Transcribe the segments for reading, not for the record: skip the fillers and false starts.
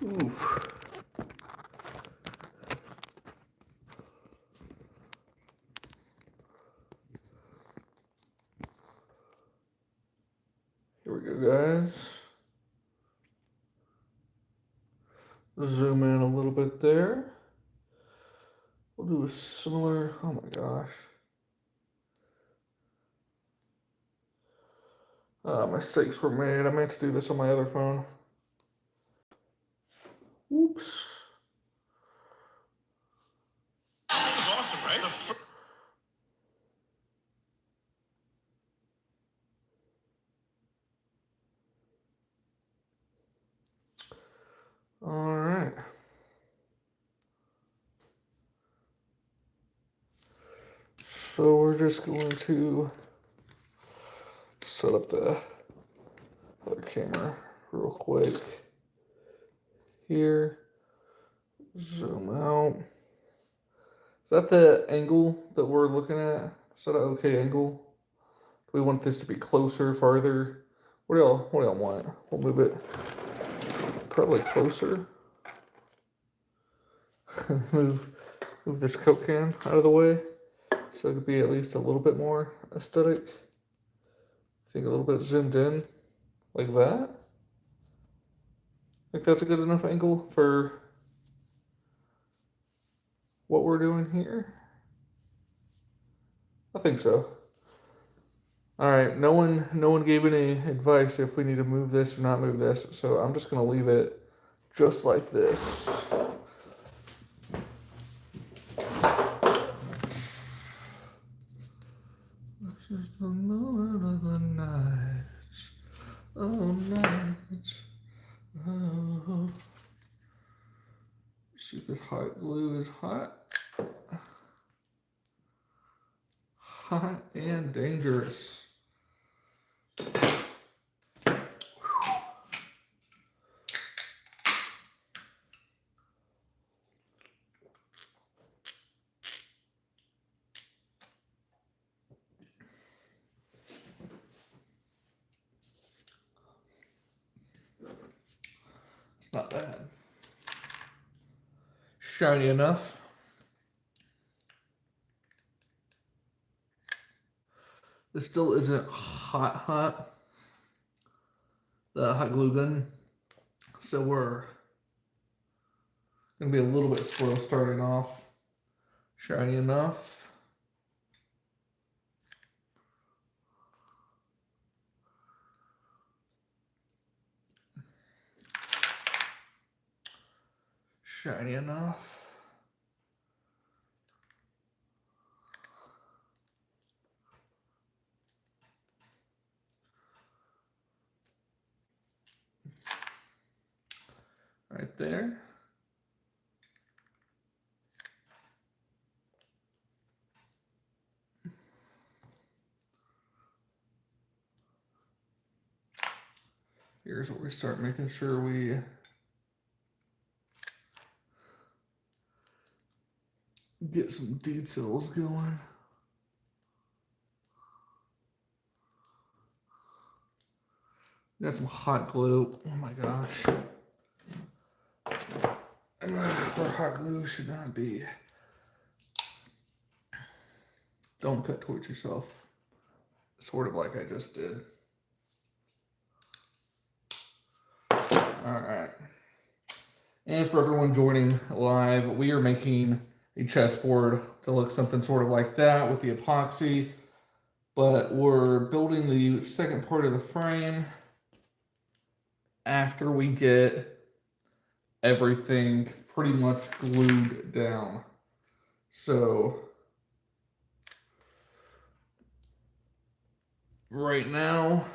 Oof. Here we go, guys. Zoom in a little bit there. We'll do a similar, oh my gosh. Mistakes were made. I meant to do this on my other phone. Oops. This is awesome, right? All right. So we're just going to set up the other camera real quick. Here. Zoom out. Is that the angle that we're looking at? Is that an okay angle? Do we want this to be closer, farther? What do y'all want? We'll move it probably closer. move this Coke can out of the way so it could be at least a little bit more aesthetic. I think a little bit zoomed in like that. I think that's a good enough angle for what we're doing here. I think so. All right, no one gave any advice if we need to move this or not move this, so I'm just gonna leave it just like this. This is the moment of the night. Oh, night. Oh. See if this hot glue is hot. Hot and dangerous. It's not bad. Shiny enough. This still isn't hot. The hot glue gun. So we're gonna be a little bit slow starting off. Shiny enough. Shiny enough. Right there. Here's where we start making sure we get some details going. Got some hot glue. Oh my gosh. Where hot glue should not be. Don't cut towards yourself. Sort of like I just did. Alright. And for everyone joining live, we are making a chessboard to look something sort of like that with the epoxy. But we're building the second part of the frame after we get everything pretty much glued down. So right now,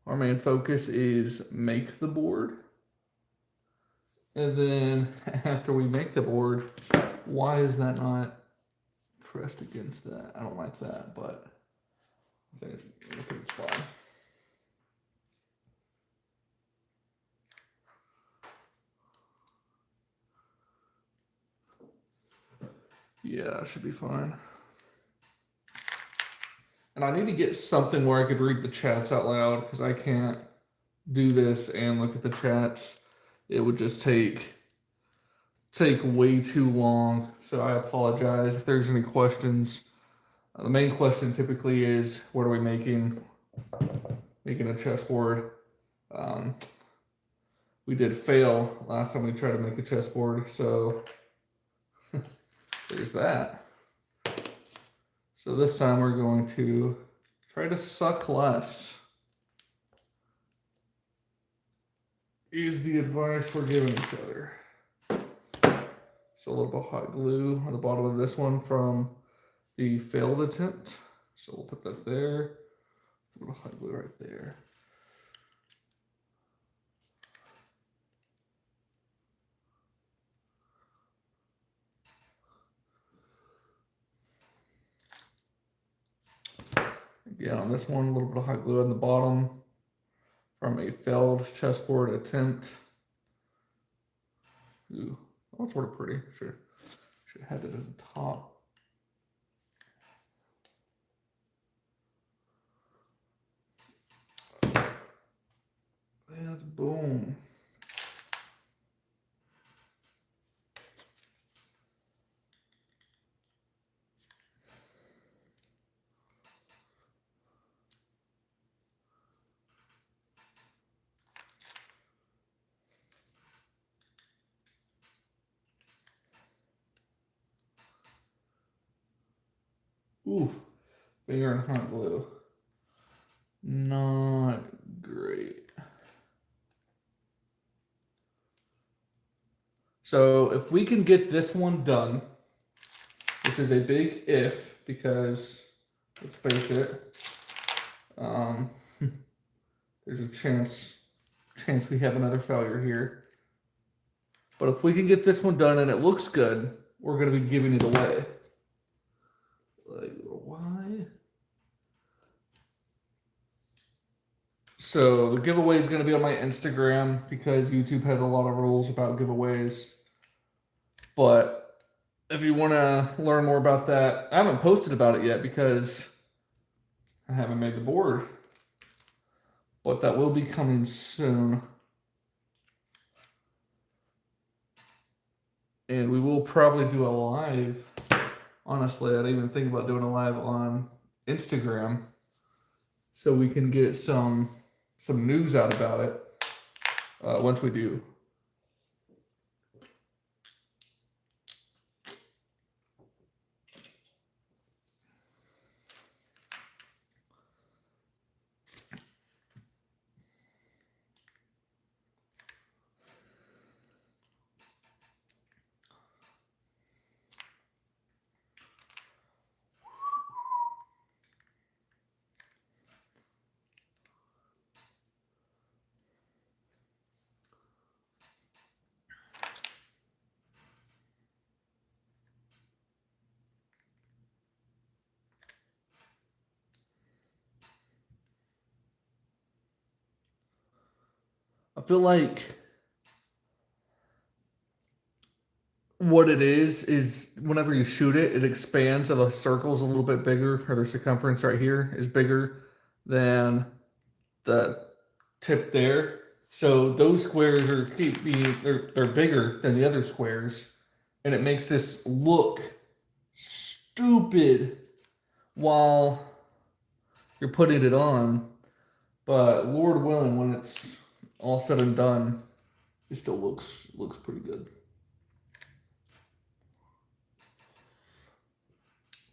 our main focus is make the board. And then after we make the board, why is that not pressed against that? I don't like that, but I think it's fine. Yeah, it should be fine. And I need to get something where I could read the chats out loud because I can't do this and look at the chats it would just take way too long. So I apologize if there's any questions. The main question typically is, what are we making? Making a chessboard. We did fail last time we tried to make a chessboard, so there's that. So this time we're going to try to suck less. Is the advice we're giving each other. So a little bit of hot glue on the bottom of this one from the failed attempt. So we'll put that there. A little hot glue right there. Again, on this one, a little bit of hot glue on the bottom from a failed chessboard attempt. Ooh, that's sort of pretty. Should have had it as a top. And boom. Ooh, finger and hot glue. Not great. So if we can get this one done, which is a big if, because let's face it, there's a chance we have another failure here. But if we can get this one done and it looks good, we're going to be giving it away. Like, why? So the giveaway is going to be on my Instagram because YouTube has a lot of rules about giveaways. But if you want to learn more about that, I haven't posted about it yet because I haven't made the board. But that will be coming soon. And we will probably do a live. Honestly, I didn't even think about doing a live on Instagram so we can get some news out about it once we do. I feel like what it is whenever you shoot it, it expands, so the circle's a little bit bigger, or the circumference right here is bigger than the tip there. So those squares are they're bigger than the other squares, and it makes this look stupid while you're putting it on. But Lord willing, when it's all said and done, it still looks pretty good.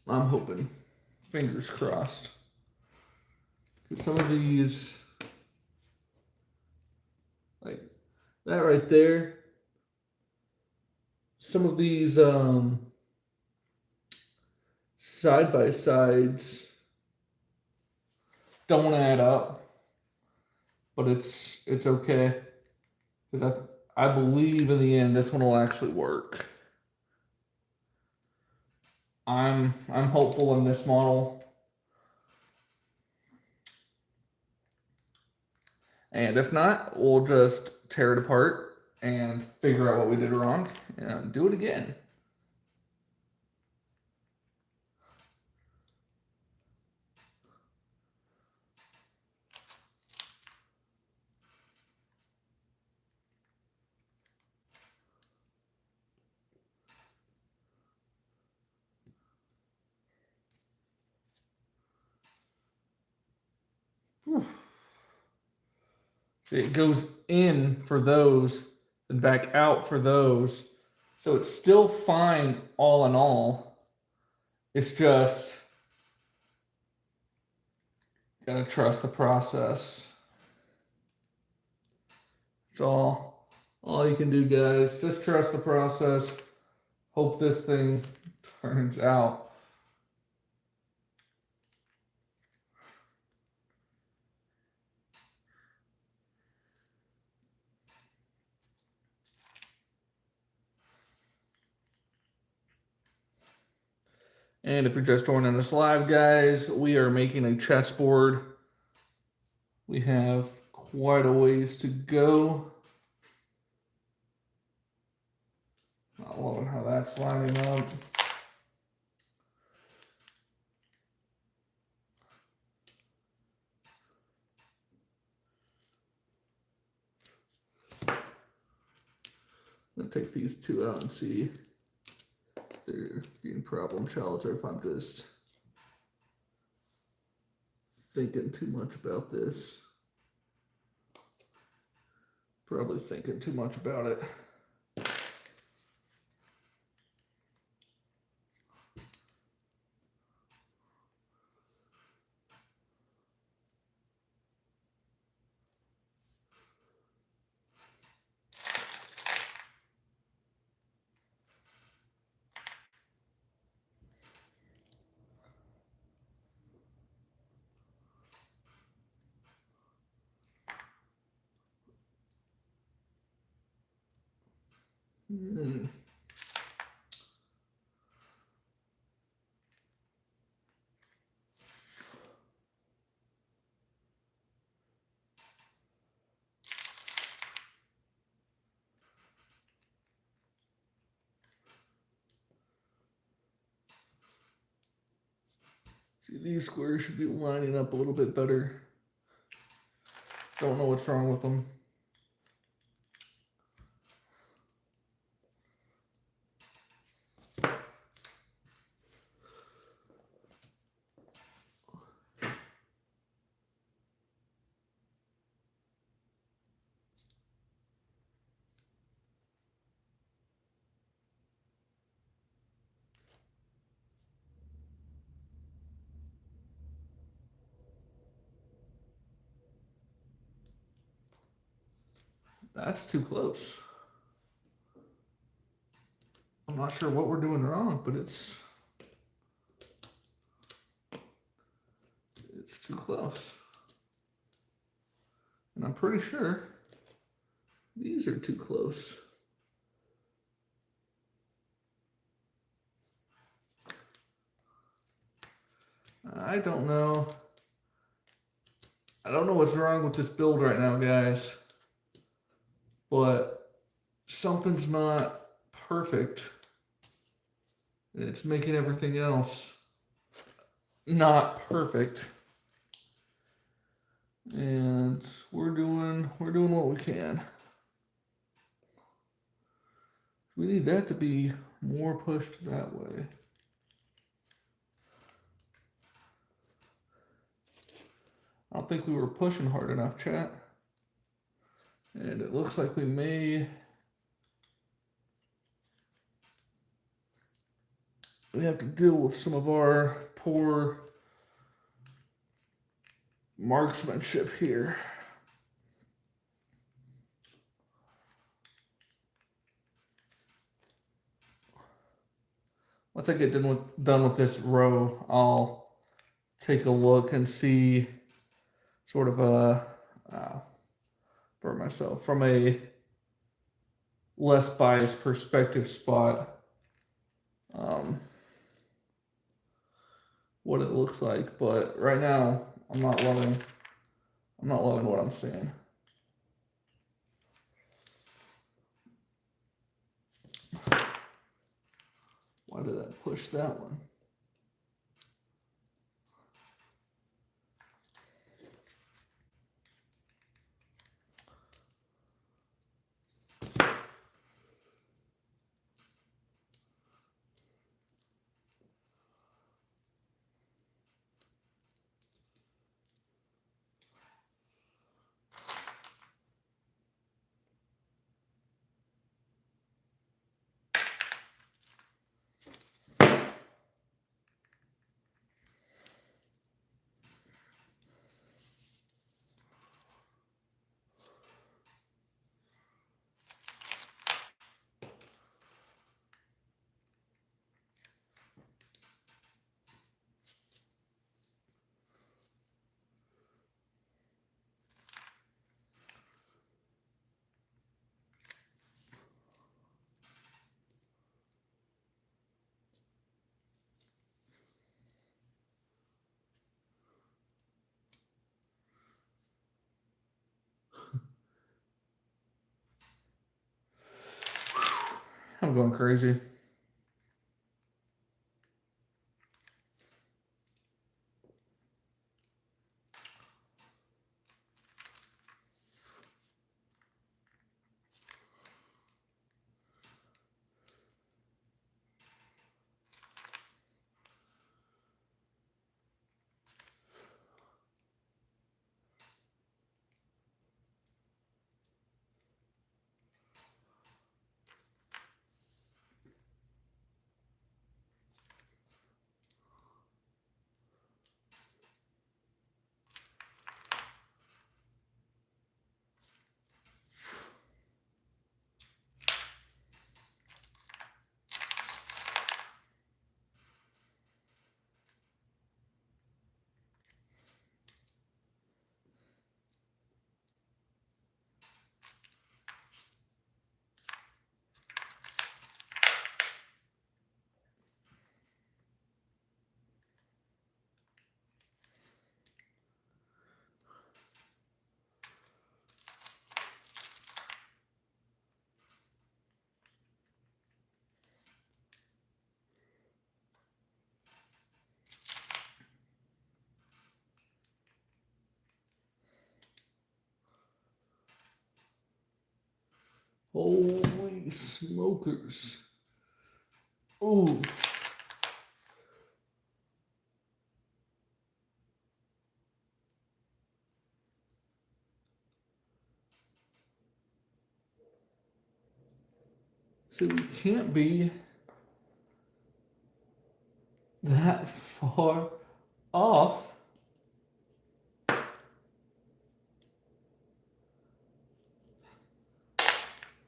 I'm hoping. Fingers crossed. Some of these, like that right there, some of these side by sides don't add up, but it's okay because I believe in the end this one will actually work. I'm hopeful in this model. And if not, we'll just tear it apart and figure out what we did wrong and do it again. It goes in for those and back out for those. So it's still fine all in all. It's just gotta trust the process. It's all you can do, guys. Just trust the process. Hope this thing turns out. And if you're just joining us live, guys, we are making a chessboard. We have quite a ways to go. Not loving how that's lining up. I'm gonna take these two out and see if they're being problem childs or if I'm just thinking too much about this. Probably thinking too much about it. See, these squares should be lining up a little bit better. Don't know what's wrong with them. That's too close. I'm not sure what we're doing wrong, but it's too close. And I'm pretty sure these are too close. I don't know. I don't know what's wrong with this build right now, guys. But something's not perfect. And it's making everything else not perfect. And we're doing what we can. We need that to be more pushed that way. I don't think we were pushing hard enough, chat. And it looks like we have to deal with some of our poor marksmanship here. Once I get done with this row, I'll take a look and see sort of for myself from a less biased perspective spot what it looks like. But right now I'm not loving what I'm seeing. Why did I push that one? I'm going crazy. Holy smokers. Ooh. So we can't be that far off.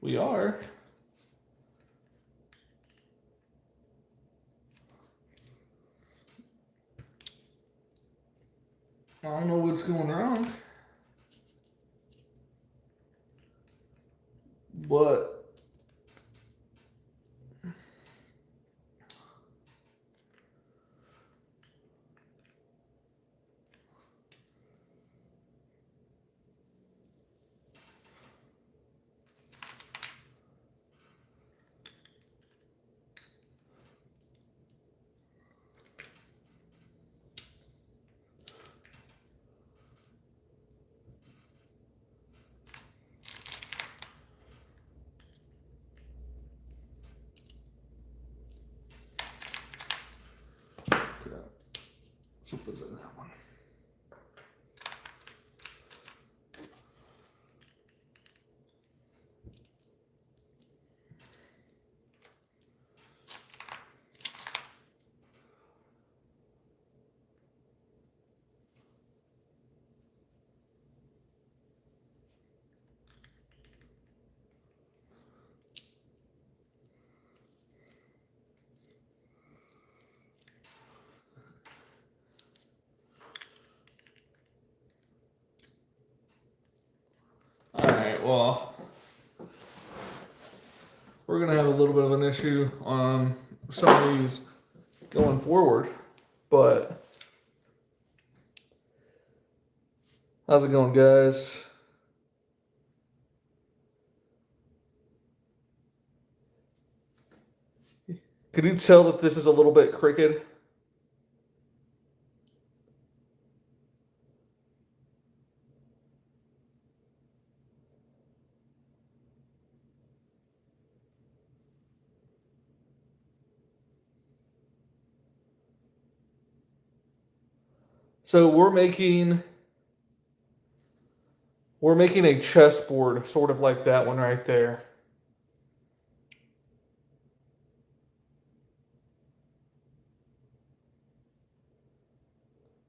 We are. I don't know what's going wrong. But crap. So put that one. Alright, well, we're going to have a little bit of an issue on some of these going forward. But how's it going, guys? Could you tell that this is a little bit crooked? So we're making a chessboard, sort of like that one right there.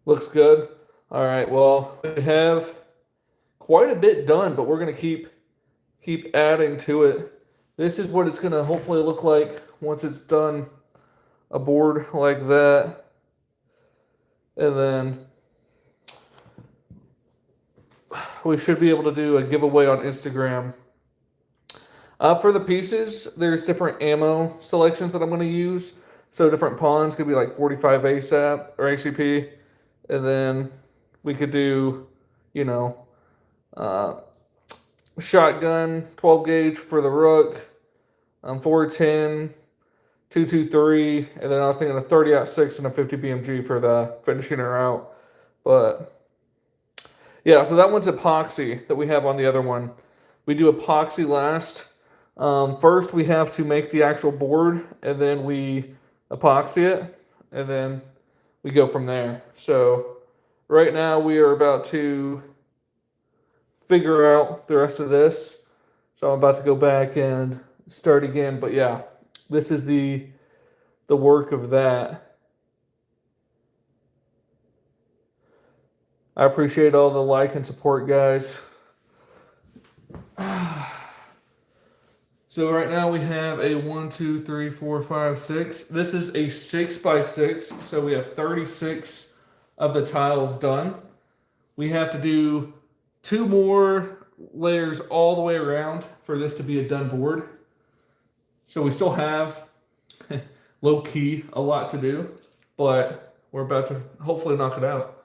Looks good. All right. Well, we have quite a bit done, but we're gonna keep adding to it. This is what it's gonna hopefully look like once it's done. A board like that, and then we should be able to do a giveaway on Instagram. For the pieces, there's different ammo selections that I'm going to use. So different pawns could be like 45 ASAP or ACP, and then we could do, you know, uh, shotgun 12 gauge for the rook, 410, 223, and then I was thinking a 30-06 and a 50 BMG for the finishing her out. But yeah, so that one's epoxy that we have on the other one. We do epoxy last. First, we have to make the actual board, and then we epoxy it, and then we go from there. So right now we are about to figure out the rest of this. So I'm about to go back and start again. But yeah, this is the work of that. I appreciate all the like and support, guys. So right now we have a 1, 2, 3, 4, 5, 6. This is a 6x6, so we have 36 of the tiles done. We have to do 2 more layers all the way around for this to be a done board. So we still have, low key, a lot to do, but we're about to hopefully knock it out.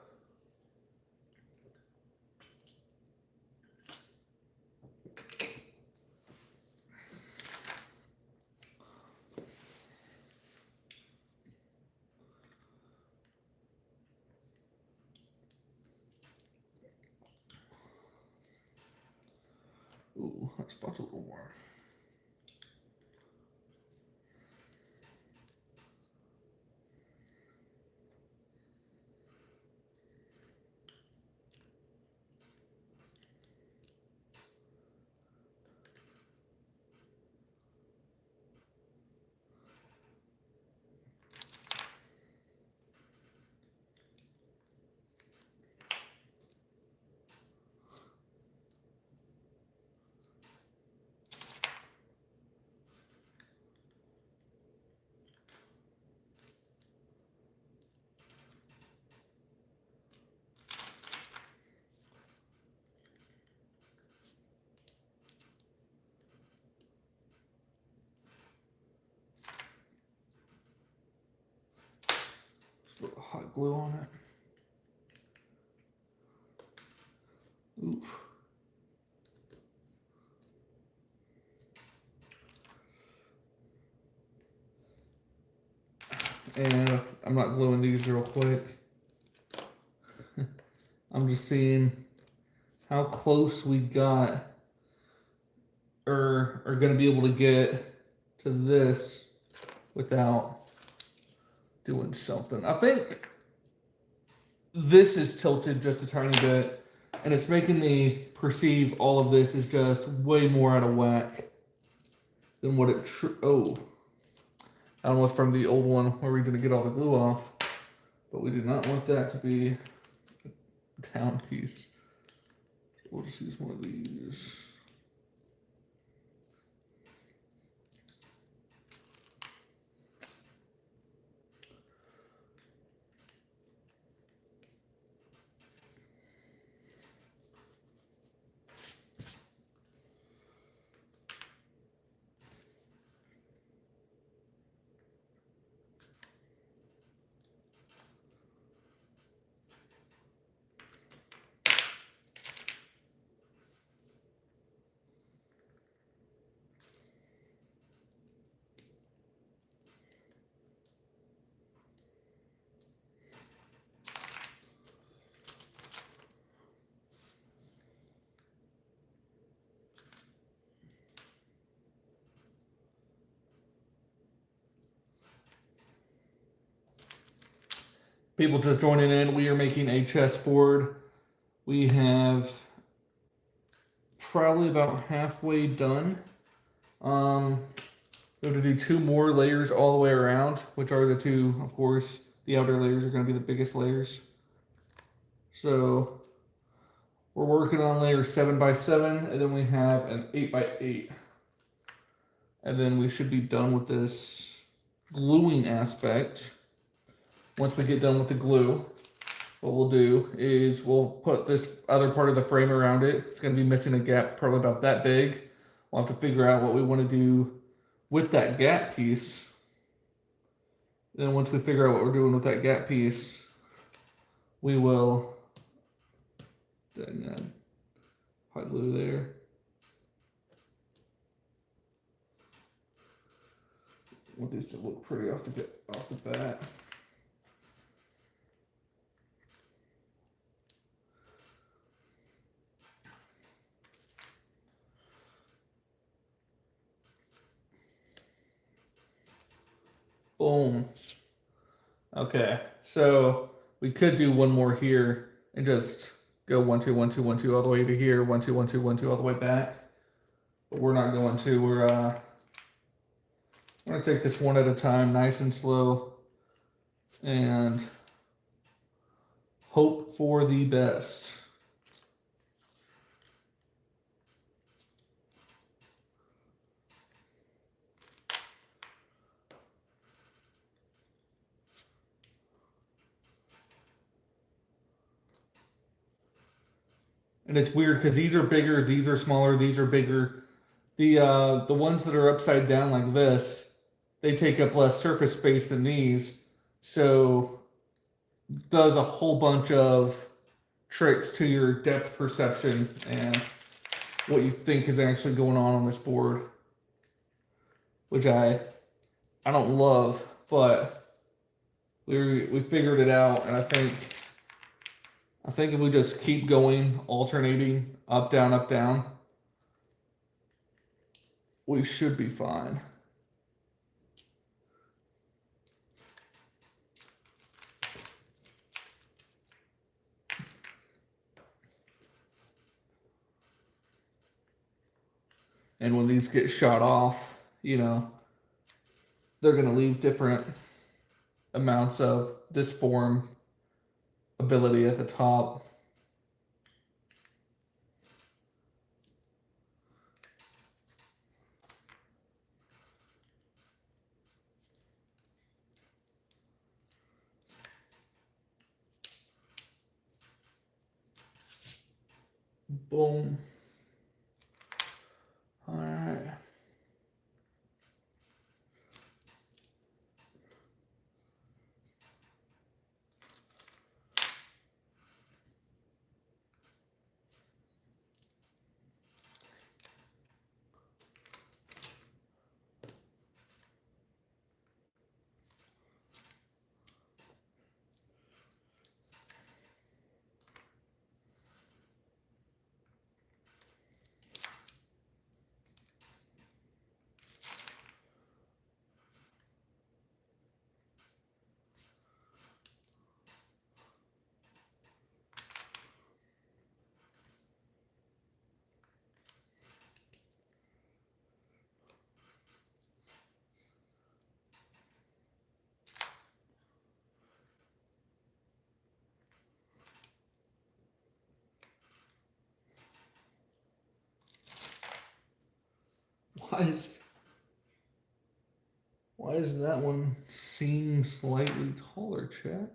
Ooh, that spot's a little warm. Just a little hot glue on it. Oof. And I'm not gluing these real quick. I'm just seeing how close we got or are going to be able to get to this without doing something. I think this is tilted just a tiny bit, and it's making me perceive all of this as just way more out of whack than what it oh. I don't know if from the old one where we didn't get all the glue off, but we did not want that to be a down piece. We'll just use one of these. People just joining in, we are making a chessboard. We have probably about halfway done. We have to do 2 more layers all the way around, which are the 2, of course. The outer layers are going to be the biggest layers. So we're working on layer 7x7, and then we have an 8x8. And then we should be done with this gluing aspect. Once we get done with the glue, what we'll do is we'll put this other part of the frame around it. It's going to be missing a gap probably about that big. We'll have to figure out what we want to do with that gap piece. Then once we figure out what we're doing with that gap piece, we will then hot glue there. want these to look pretty off the bat. Boom. Okay, so we could do one more here and just go 1 2 1 2 1 2 all the way to here, 1 2 1 2 1 2 all the way back. But we're not going to. We're gonna take this one at a time, nice and slow, and hope for the best. And it's weird because these are bigger, these are smaller, these are bigger. The ones that are upside down like this, they take up less surface space than these, so does a whole bunch of tricks to your depth perception and what you think is actually going on this board, which I don't love, but we figured it out, and I think if we just keep going, alternating up, down, we should be fine. And when these get shot off, you know, they're going to leave different amounts of disform ability at the top. Boom. All right. Why is that one seem slightly taller, chat?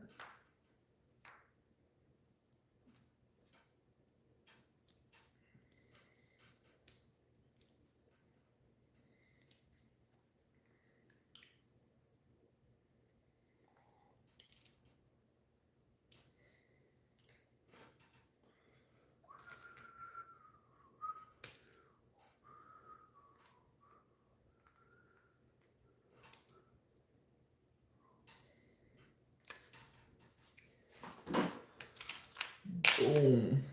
Boom.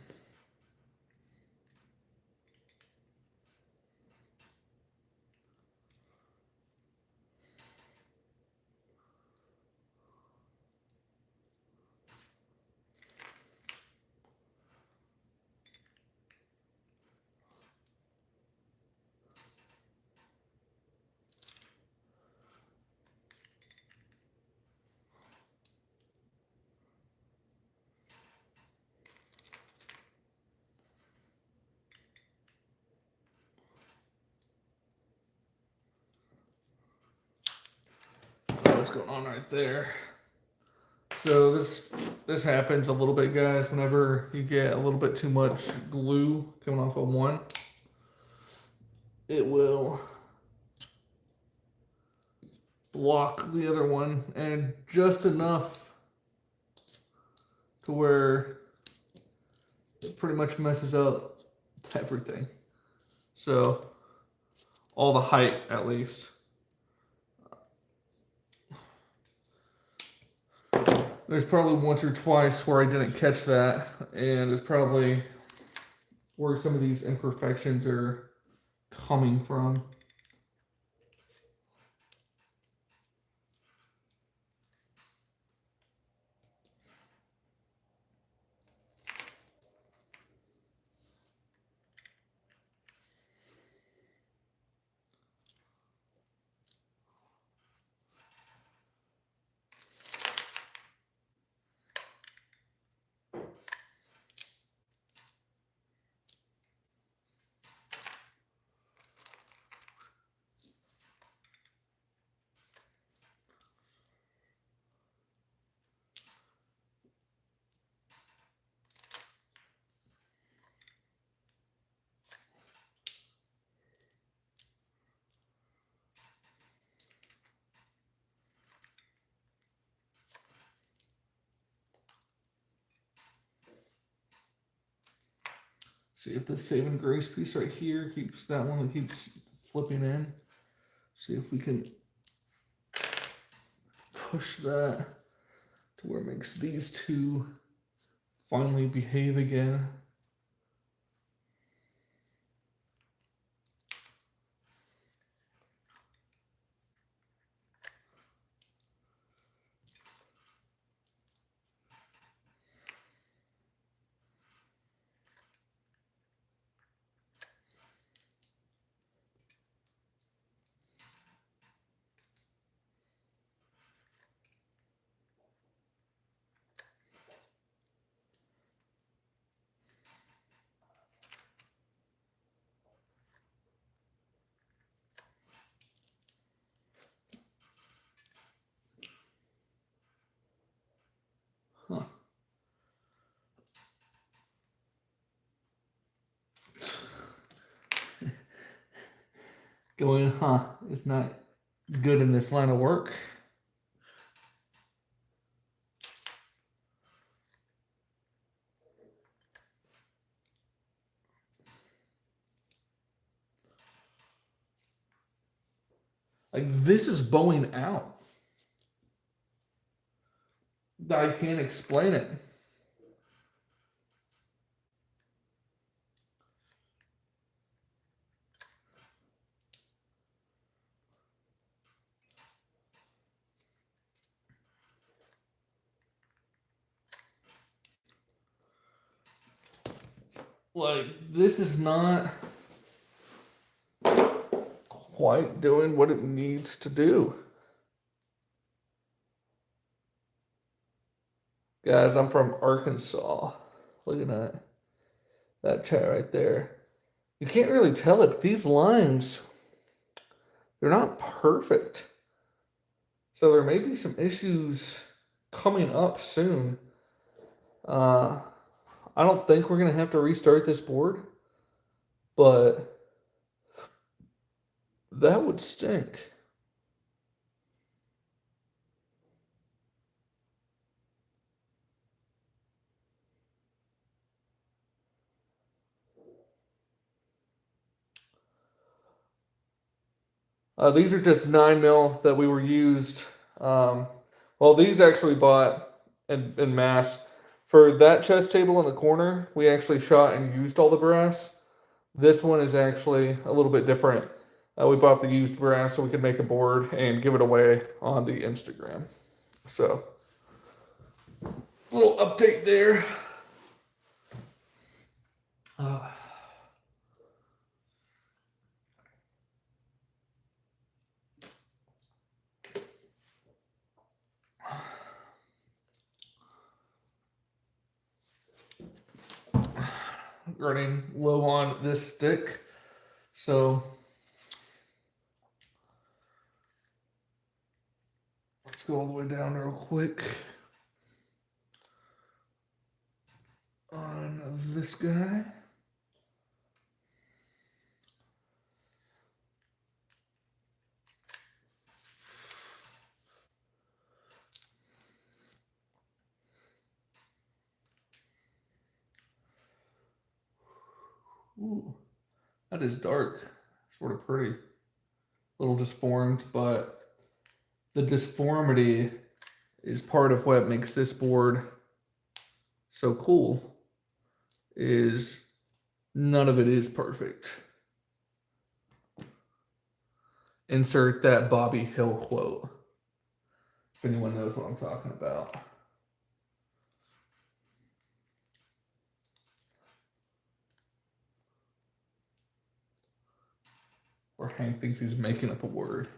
What's going on right there? So this happens a little bit, guys, whenever you get a little bit too much glue coming off of one. It will block the other one, and just enough to where it pretty much messes up everything. So all the height, at least. There's probably once or twice where I didn't catch that, and it's probably where some of these imperfections are coming from. See if the save and grace piece right here keeps that one that keeps flipping in. See if we can push that to where it makes these two finally behave again. Huh. Going, huh, it's not good in this line of work. Like, this is bowing out. I can't explain it. Like, this is not quite doing what it needs to do. Guys, I'm from Arkansas. Look at that chat right there. You can't really tell it. These lines, they're not perfect. So there may be some issues coming up soon. I don't think we're going to have to restart this board, but that would stink. These are just 9mm that we were used. Well, these actually bought in mass. For that chess table in the corner, we actually shot and used all the brass. This one is actually a little bit different. We bought the used brass so we could make a board and give it away on the Instagram. So, little update there. Running low on this stick, so let's go all the way down real quick on this guy. Ooh, that is dark, sort of pretty, a little disformed, but the disformity is part of what makes this board so cool, is none of it is perfect. Insert that Bobby Hill quote, if anyone knows what I'm talking about. Or Hank thinks he's making up a word.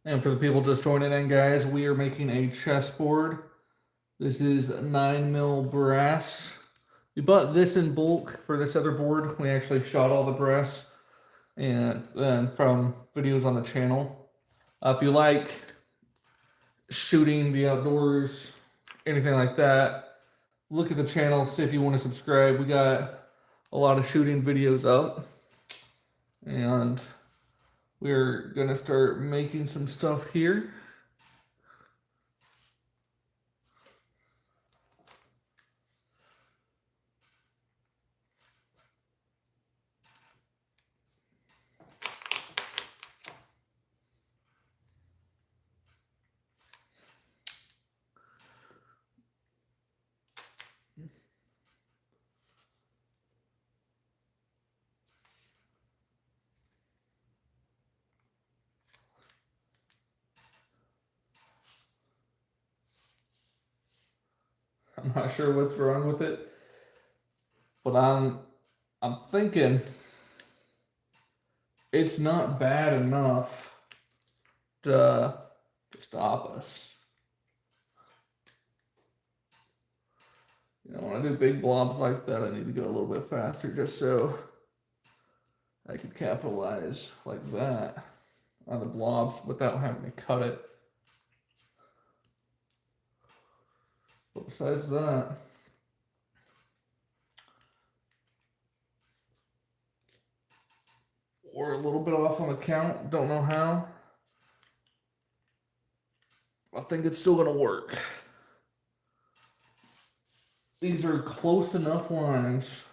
And for the people just joining in, guys, we are making a chessboard. This is 9mm brass. We bought this in bulk for this other board. We actually shot all the brass and then from videos on the channel. If you like shooting the outdoors, anything like that, look at the channel, see if you want to subscribe. We got a lot of shooting videos up. And we're gonna start making some stuff here. I'm not sure what's wrong with it, but I'm thinking it's not bad enough to stop us. You know, when I do big blobs like that, I need to go a little bit faster just so I can capitalize like that on the blobs without having to cut it. But besides that, we're a little bit off on the count, don't know how. I think it's still gonna work. These are close enough lines.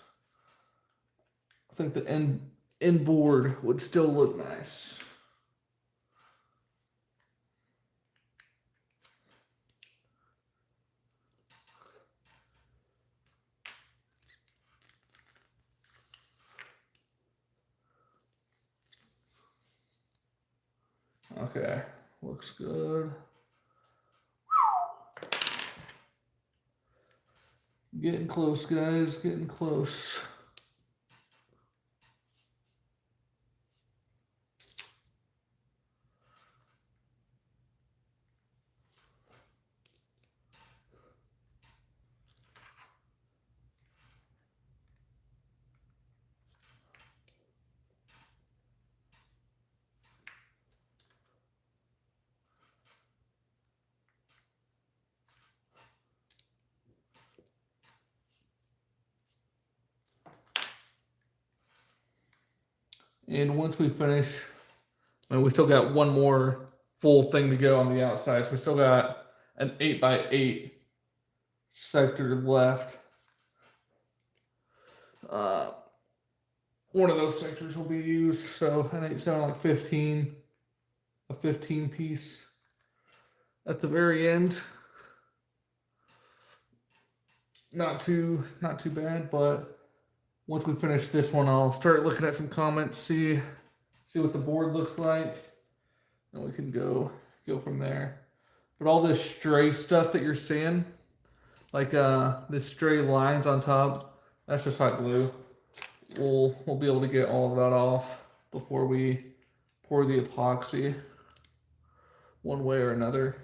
I think the end board would still look nice. Okay, looks good. Getting close, guys, getting close. And once we finish, we still got one more full thing to go on the outside. So we still got an 8x8 sector left. One of those sectors will be used. So an 8/7 like 15, a 15 piece at the very end. not too bad, but once we finish this one, I'll start looking at some comments, see what the board looks like, and we can go from there. But all this stray stuff that you're seeing, like this stray lines on top, that's just hot glue. We'll be able to get all of that off before we pour the epoxy one way or another.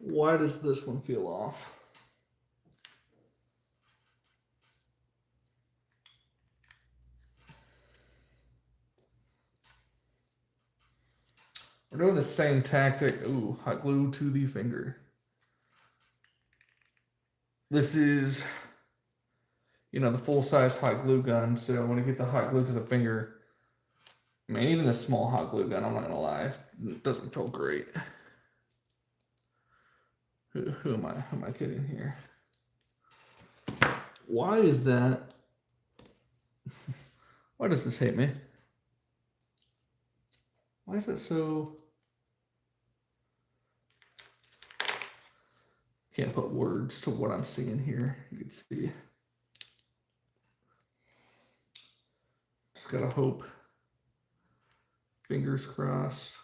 Why does this one feel off? We're doing the same tactic. Ooh, hot glue to the finger. This is, the full-size hot glue gun. So when I get the hot glue to the finger, I mean, even the small hot glue gun, I'm not gonna lie, it doesn't feel great. Who am I kidding here? Why is that? Why does this hate me? Why is that so? Can't put words to what I'm seeing here. You can see. Just gotta hope. Fingers crossed.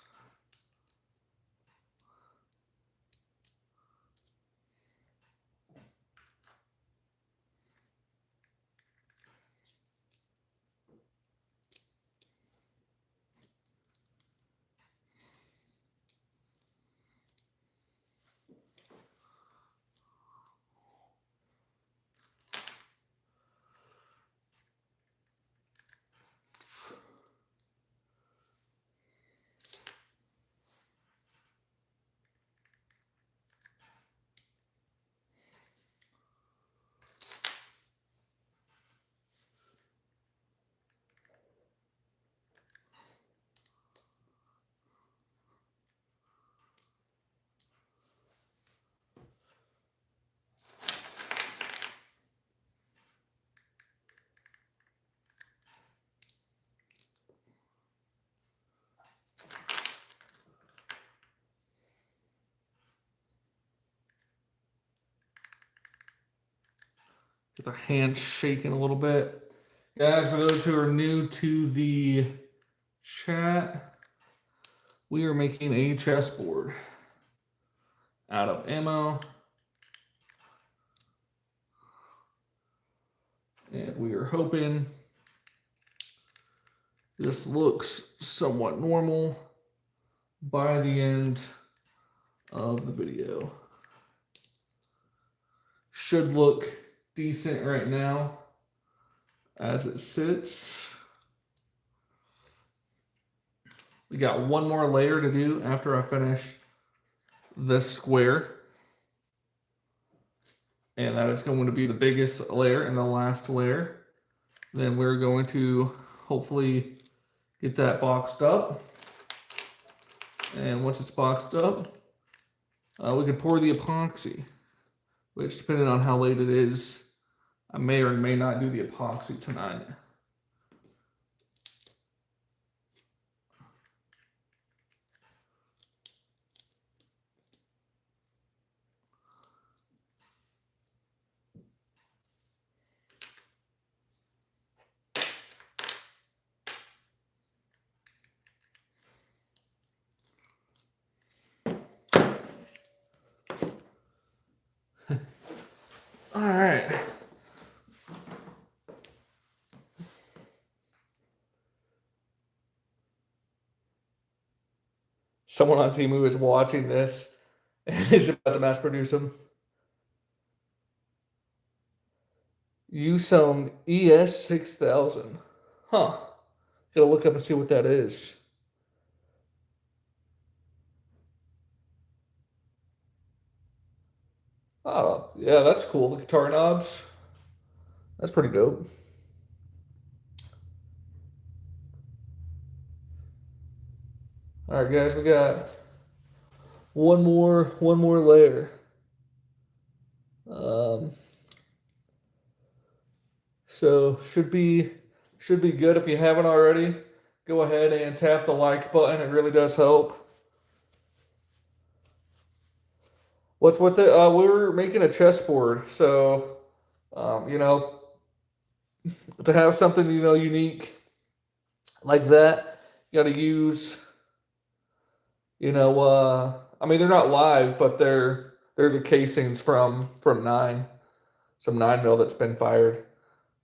Get the hand shaking a little bit. Guys, for those who are new to the chat, we are making a chessboard out of ammo. And we are hoping this looks somewhat normal by the end of the video. Should look decent right now as it sits. We got one more layer to do after I finish this square. And that is going to be the biggest layer and the last layer. Then we're going to hopefully get that boxed up. And once it's boxed up, we could pour the epoxy, which depending on how late it is, I may or may not do the epoxy tonight. All right. Someone on Temu is watching this and is about to mass produce them. Use some ES6000. Huh. Gotta look up and see what that is. Oh, yeah, that's cool. The guitar knobs. That's pretty dope. All right, guys, we got one more layer. Um, so should be good. If you haven't already, go ahead and tap the like button. It really does help. What's with it? We're making a chessboard, so you know, to have something unique like that, you got to use I mean, they're not live, but they're the casings from some 9 mil that's been fired.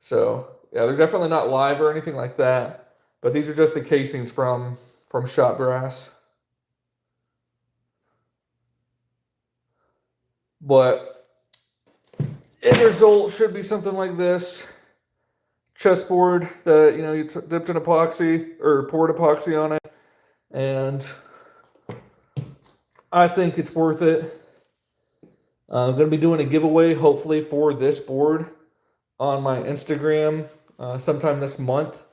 So yeah, they're definitely not live or anything like that. But these are just the casings from shot brass. But end result should be something like this chessboard that you dipped in epoxy or poured epoxy on it, and I think it's worth it. I'm going to be doing a giveaway, hopefully, for this board on my Instagram sometime this month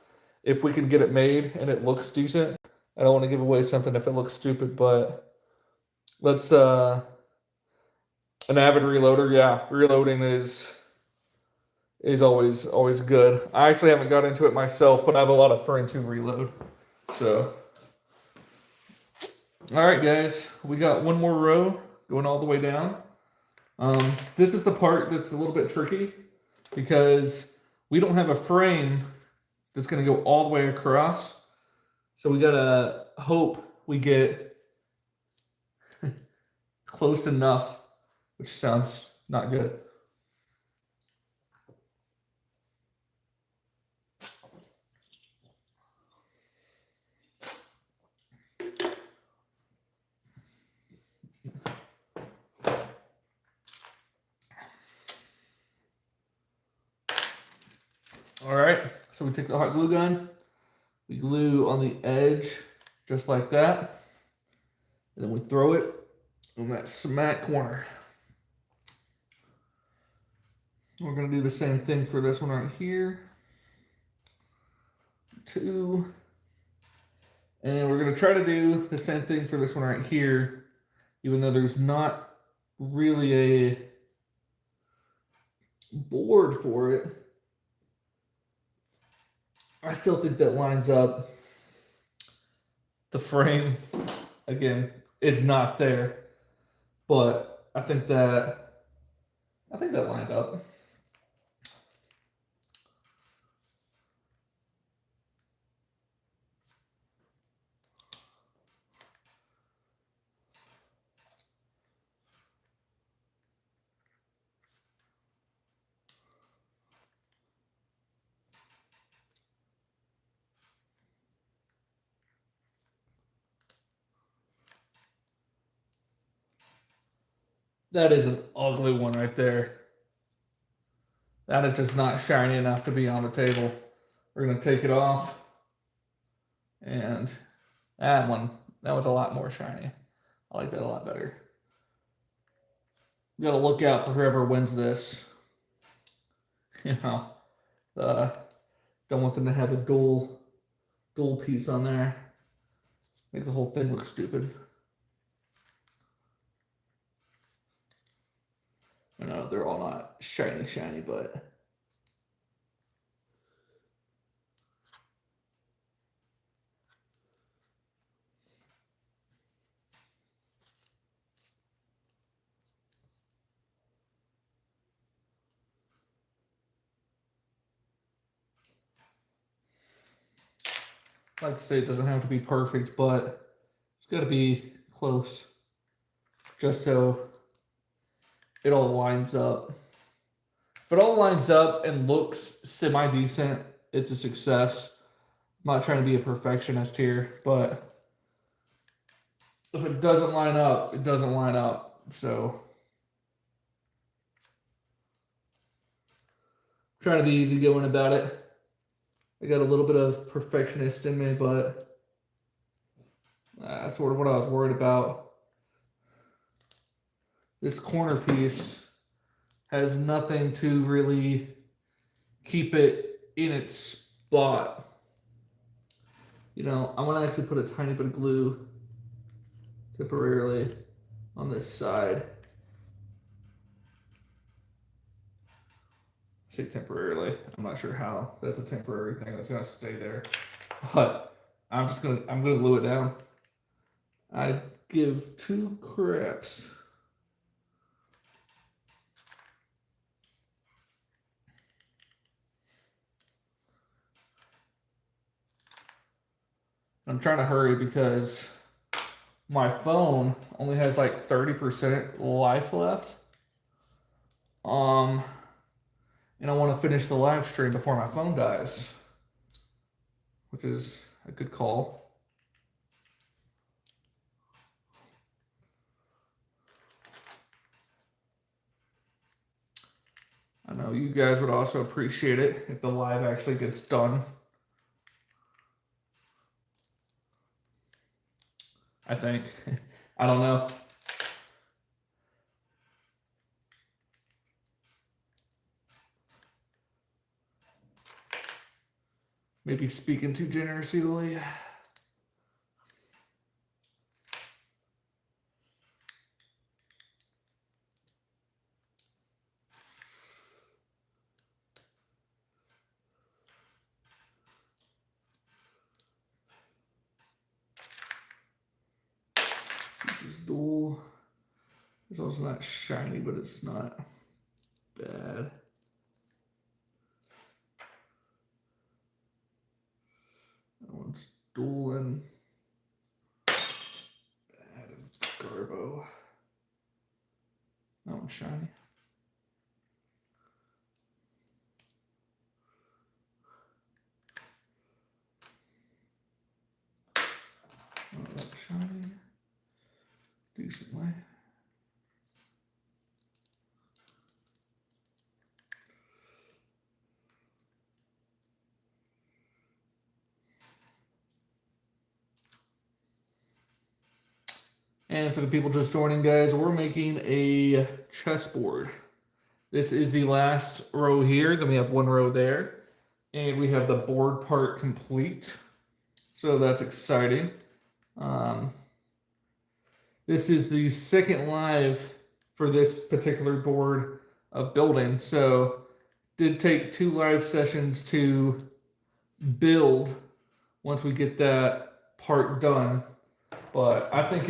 if we can get it made and it looks decent. I don't want to give away something if it looks stupid, but let's an avid reloader, yeah, reloading is always good. I actually haven't got into it myself, but I have a lot of friends who reload. So all right, guys, we got one more row going all the way down. This is the part that's a little bit tricky because we don't have a frame that's going to go all the way across. So we got to hope we get close enough, which sounds not good. All right, so we take the hot glue gun, we glue on the edge just like that, and then we throw it on that smack corner. We're going to do the same thing for this one right here. 2. And we're going to try to do the same thing for this one right here, even though there's not really a board for it. I still think that lines up. The frame, again, is not there, but I think that lined up. That is an ugly one right there. That is just not shiny enough to be on the table. We're going to take it off. And that was a lot more shiny. I like that a lot better. You got to look out for whoever wins this. Don't want them to have a gold piece on there. Make the whole thing look stupid. I know they're all not shiny, but I like to say it doesn't have to be perfect, but it's got to be close, just so it all lines up. If it all lines up and looks semi-decent, it's a success. I'm not trying to be a perfectionist here, but if it doesn't line up, it doesn't line up. So trying to be easygoing about it. I got a little bit of perfectionist in me, but that's sort of what I was worried about. This corner piece has nothing to really keep it in its spot. You know, I'm gonna actually put a tiny bit of glue temporarily on this side. I say temporarily. I'm not sure how that's a temporary thing that's gonna stay there, but I'm gonna glue it down. I give two craps. I'm trying to hurry because my phone only has like 30% life left. And I want to finish the live stream before my phone dies, which is a good call. I know you guys would also appreciate it if the live actually gets done. I think. I don't know. Maybe speaking too generously. This is dual. This one's not shiny, but it's not bad. That one's dual and bad and garbo. That one's shiny. Oh, that's shiny. Decently. And for the people just joining, guys, we're making a chessboard. This is the last row here. Then we have one row there. And we have the board part complete. So that's exciting. This is the second live for this particular board of building. So did take 2 live sessions to build once we get that part done. But I think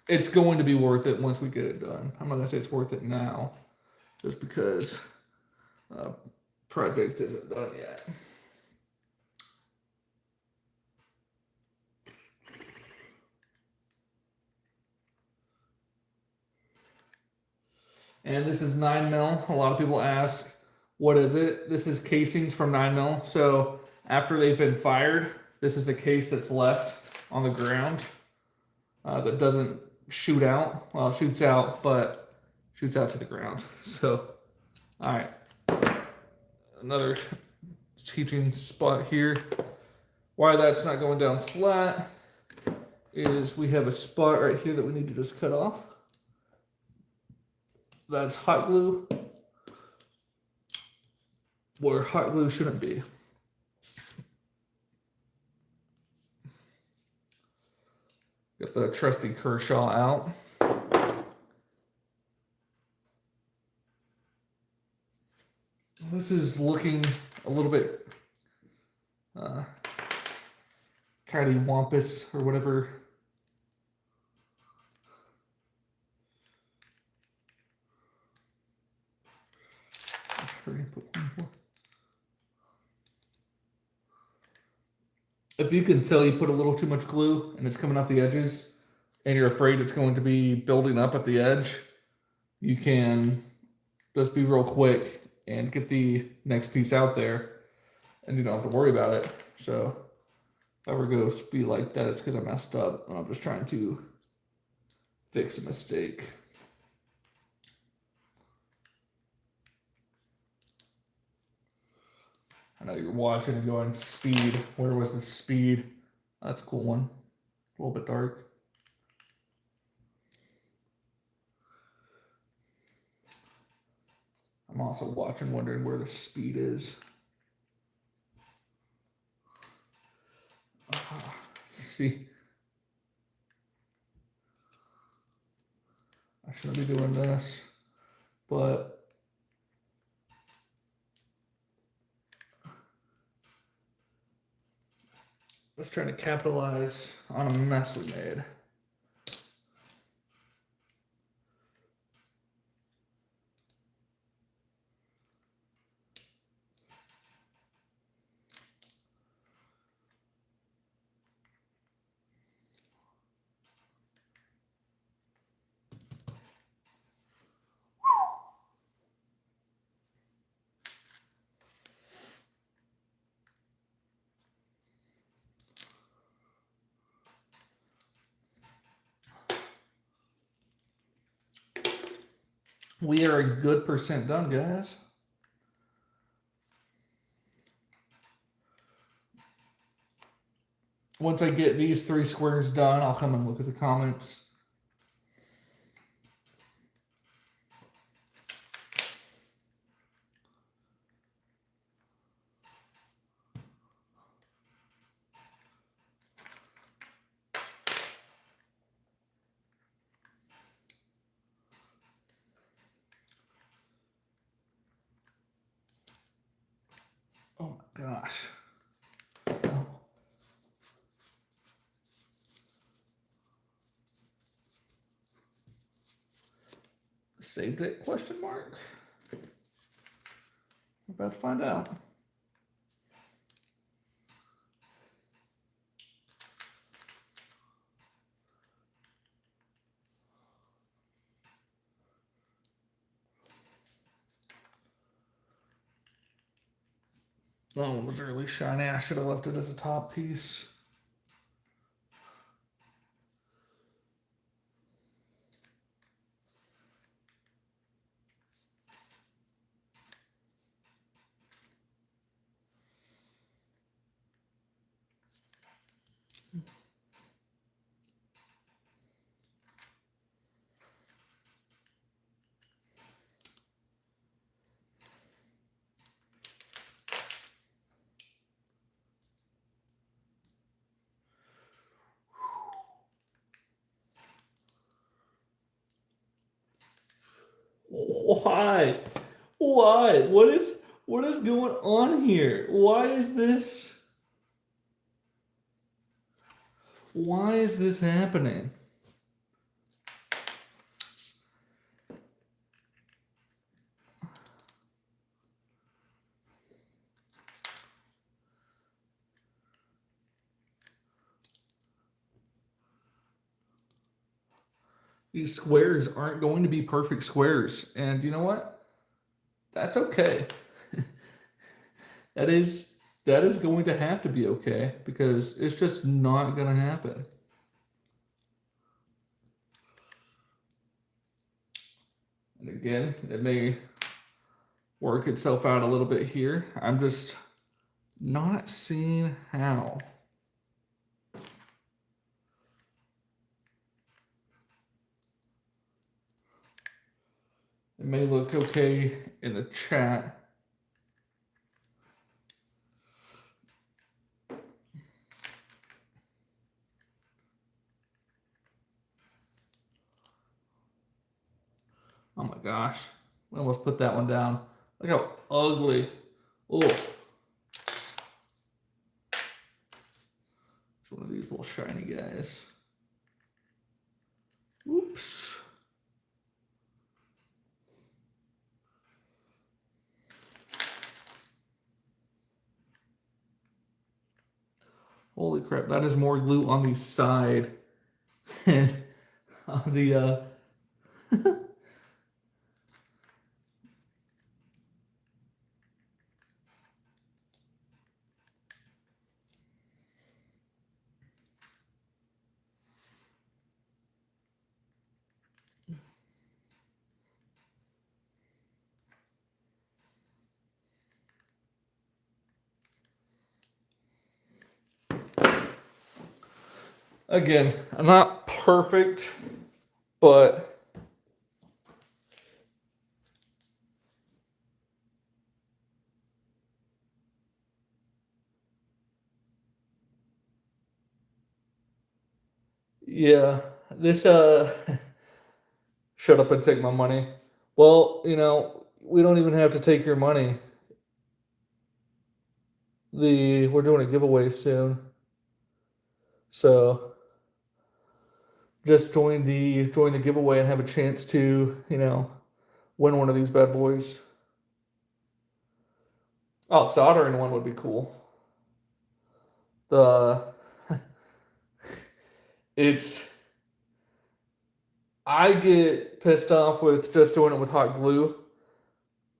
it's going to be worth it once we get it done. I'm not gonna say it's worth it now, just because project isn't done yet. And this is 9mm. A lot of people ask, what is it? This is casings from 9mm. So after they've been fired, this is the case that's left on the ground that doesn't shoot out. Well, it shoots out, but shoots out to the ground. So, all right. Another teaching spot here. Why that's not going down flat is we have a spot right here that we need to just cut off. That's hot glue where hot glue shouldn't be. Get the trusty Kershaw out. This is looking a little bit cattywampus or whatever. If you can tell you put a little too much glue and it's coming off the edges and you're afraid it's going to be building up at the edge, you can just be real quick and get the next piece out there and you don't have to worry about it. So if I ever go be like that, it's because I messed up and I'm just trying to fix a mistake. I know you're watching and going, speed. Where was the speed? That's a cool one. A little bit dark. I'm also watching, wondering where the speed is. See, I shouldn't be doing this, but let's try to capitalize on a mess we made. We are a good percent done, guys. Once I get these 3 squares done, I'll come and look at the comments. Oh my gosh. Oh. Saved it, question mark? We're about to find out. That one was really shiny. I should have left it as a top piece. Why? Why? What is going on here? Why is this happening? These squares aren't going to be perfect squares. And you know what? That's okay. that is going to have to be okay because it's just not going to happen. And again, it may work itself out a little bit here. I'm just not seeing how. It may look okay in the chat. Oh my gosh. We almost put that one down. Look how ugly. Oh. It's one of these little shiny guys. Oops. Holy crap, that is more glue on the side than on the Again, I'm not perfect, but yeah, this shut up and take my money. Well, we don't even have to take your money. We're doing a giveaway soon. So just join the giveaway and have a chance to, win one of these bad boys. Oh, soldering one would be cool. The it's I get pissed off with just doing it with hot glue.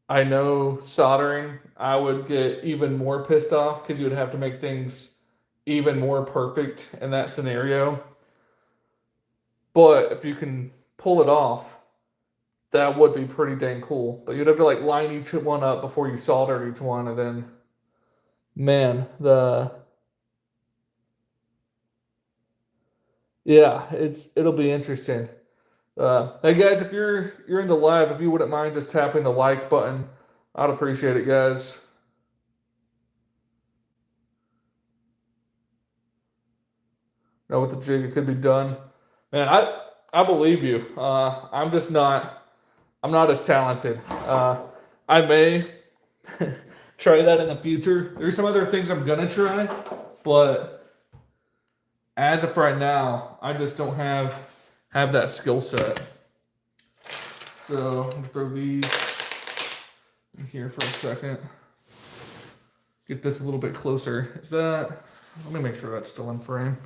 I know soldering, I would get even more pissed off because you would have to make things even more perfect in that scenario. But if you can pull it off, that would be pretty dang cool. But you'd have to like line each one up before you solder each one, and then man, it'll be interesting. Hey guys, if you're in the live, if you wouldn't mind just tapping the like button, I'd appreciate it, guys. Know with the jig, it could be done. Man, I believe you. I'm not as talented. I may try that in the future. There's some other things I'm gonna try, but as of right now, I just don't have that skill set. So I'm gonna throw these in here for a second. Get this a little bit closer. Let me make sure that's still in frame.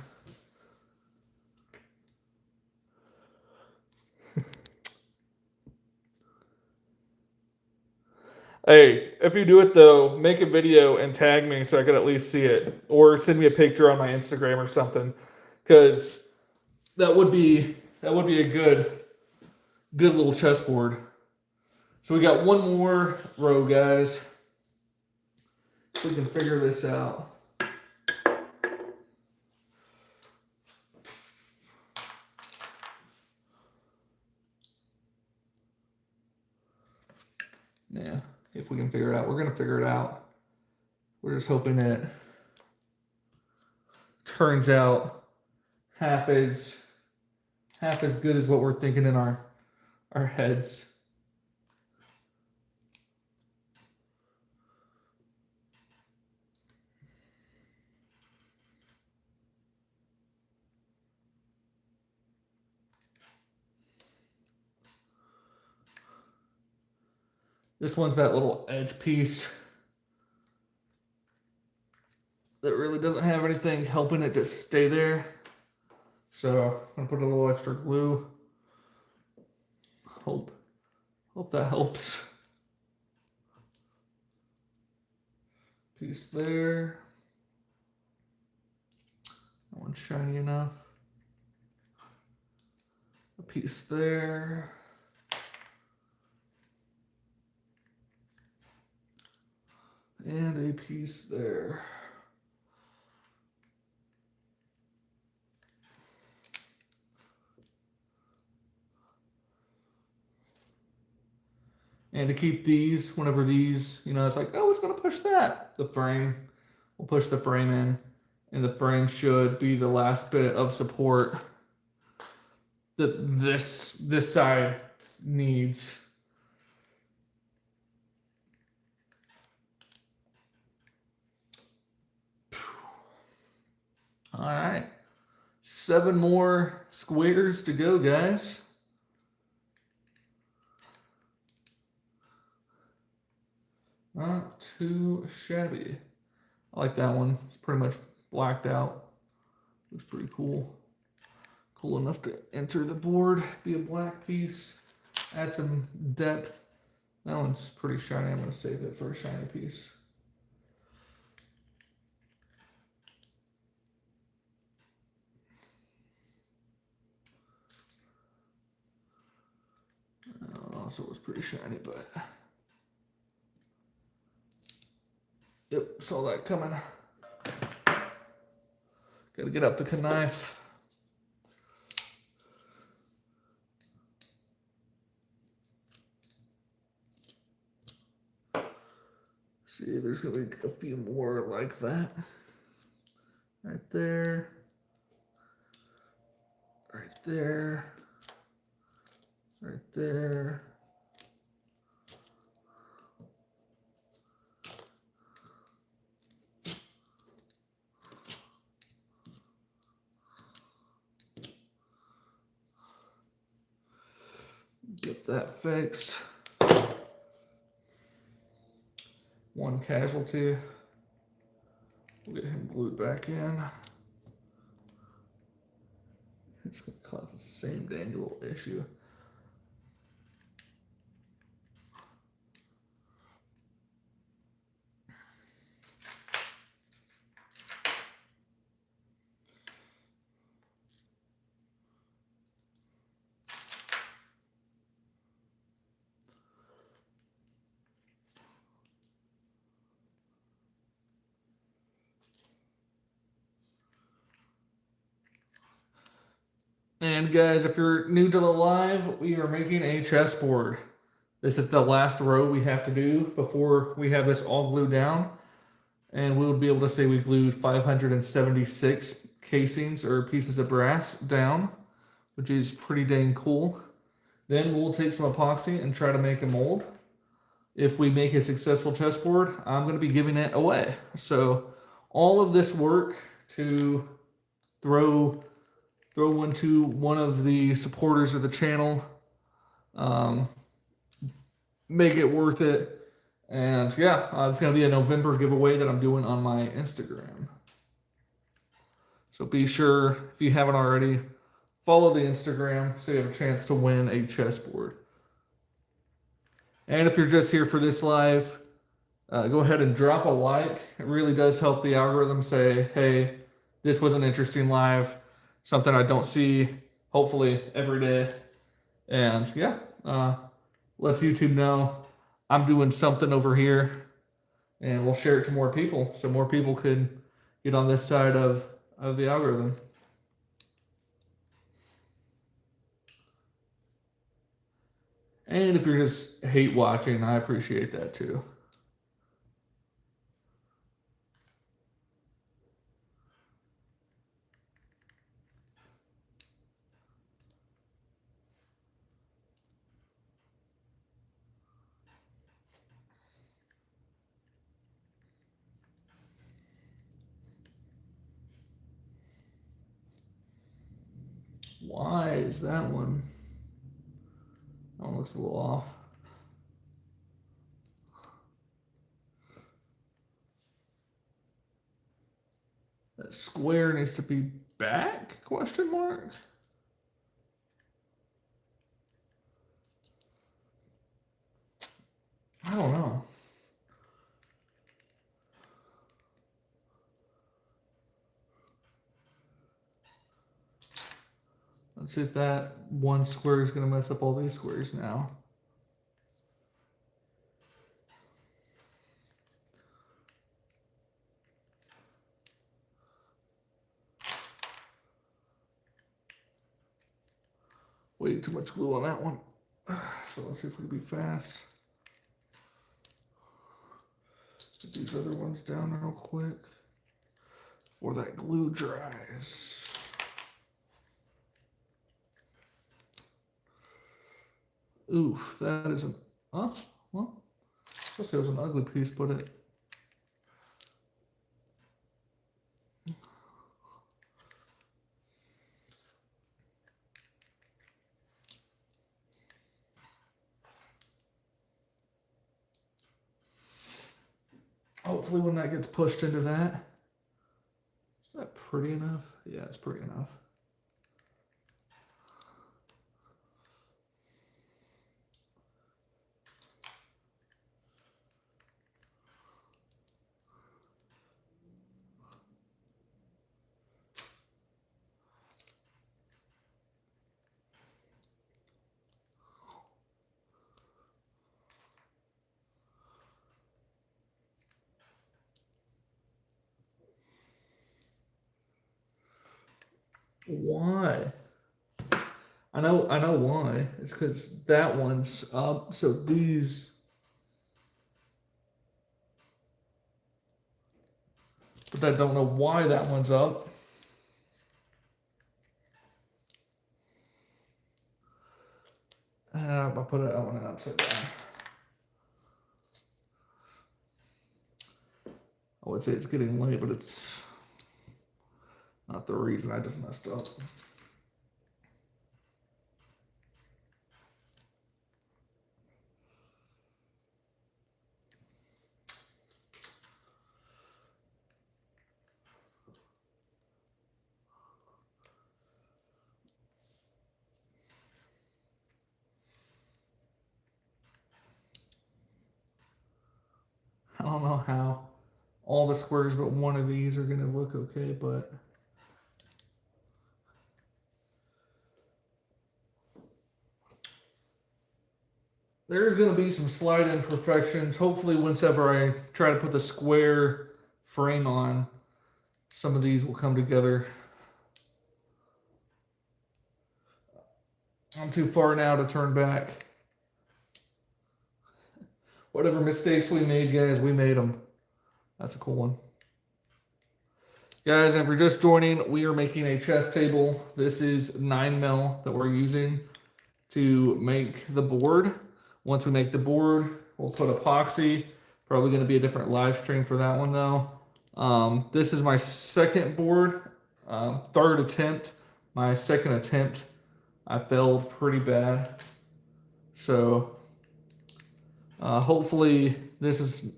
Hey, if you do it though, make a video and tag me so I could at least see it, or send me a picture on my Instagram or something, because that would be a good little chessboard. So we got one more row, guys. We can figure this out. Yeah, if we can figure it out, we're gonna figure it out. We're just hoping it turns out half as good as what we're thinking in our heads. This one's that little edge piece that really doesn't have anything helping it just stay there. So I'm gonna put a little extra glue. Hope that helps. Piece there. That one's shiny enough. A piece there. And a piece there. And to keep these, whenever these, it's like, oh, it's going to push that. The frame, we'll push the frame in. And the frame should be the last bit of support that this side needs. All right. 7 more squares to go, guys. Not too shabby. I like that one. It's pretty much blacked out. Looks pretty cool. Cool enough to enter the board, be a black piece, add some depth. That one's pretty shiny. I'm going to save it for a shiny piece. Also was pretty shiny, but yep, saw that coming. Gotta get up the knife. See, there's gonna be a few more like that. Right there. Right there. Right there. Get that fixed. One casualty. We'll get him glued back in. It's going to cause the same dang little issue. And guys, if you're new to the live, we are making a chessboard. This is the last row we have to do before we have this all glued down. And we would be able to say we glued 576 casings or pieces of brass down, which is pretty dang cool. Then we'll take some epoxy and try to make a mold. If we make a successful chessboard, I'm going to be giving it away. So all of this work to throw into one of the supporters of the channel, make it worth it. And yeah, it's going to be a November giveaway that I'm doing on my Instagram. So be sure, if you haven't already, follow the Instagram so you have a chance to win a chessboard. And if you're just here for this live, go ahead and drop a like. It really does help the algorithm say, hey, this was an interesting live, something I don't see, hopefully, every day. And yeah, lets YouTube know I'm doing something over here, and we'll share it to more people so more people could get on this side of the algorithm. And if you're just hate watching, I appreciate that too. Why is that one? That one looks a little off. That square needs to be back? Question mark. I don't know. Let's see if that one square is going to mess up all these squares now. Way too much glue on that one. So let's see if we can be fast. Get these other ones down real quick before that glue dries. Oof, that is an well, I suppose it was an ugly piece, but it hopefully when that gets pushed into that. Is that pretty enough? Yeah, it's pretty enough. Why? I know why. It's because that one's up. So these but I don't know why that one's up. I put that one upside down. I would say it's getting late, but it's not the reason. I just messed up. I don't know how all the squares but one of these are going to look okay, but there's going to be some slight imperfections. Hopefully, whenever I try to put the square frame on, some of these will come together. I'm too far now to turn back. Whatever mistakes we made, guys, we made them. That's a cool one. Guys, and if you're just joining, we are making a chess table. This is 9mm that we're using to make the board. Once we make the board, we'll put epoxy. Probably going to be a different live stream for that one, though. This is my second board, third attempt. My second attempt, I failed pretty bad. So, hopefully this is...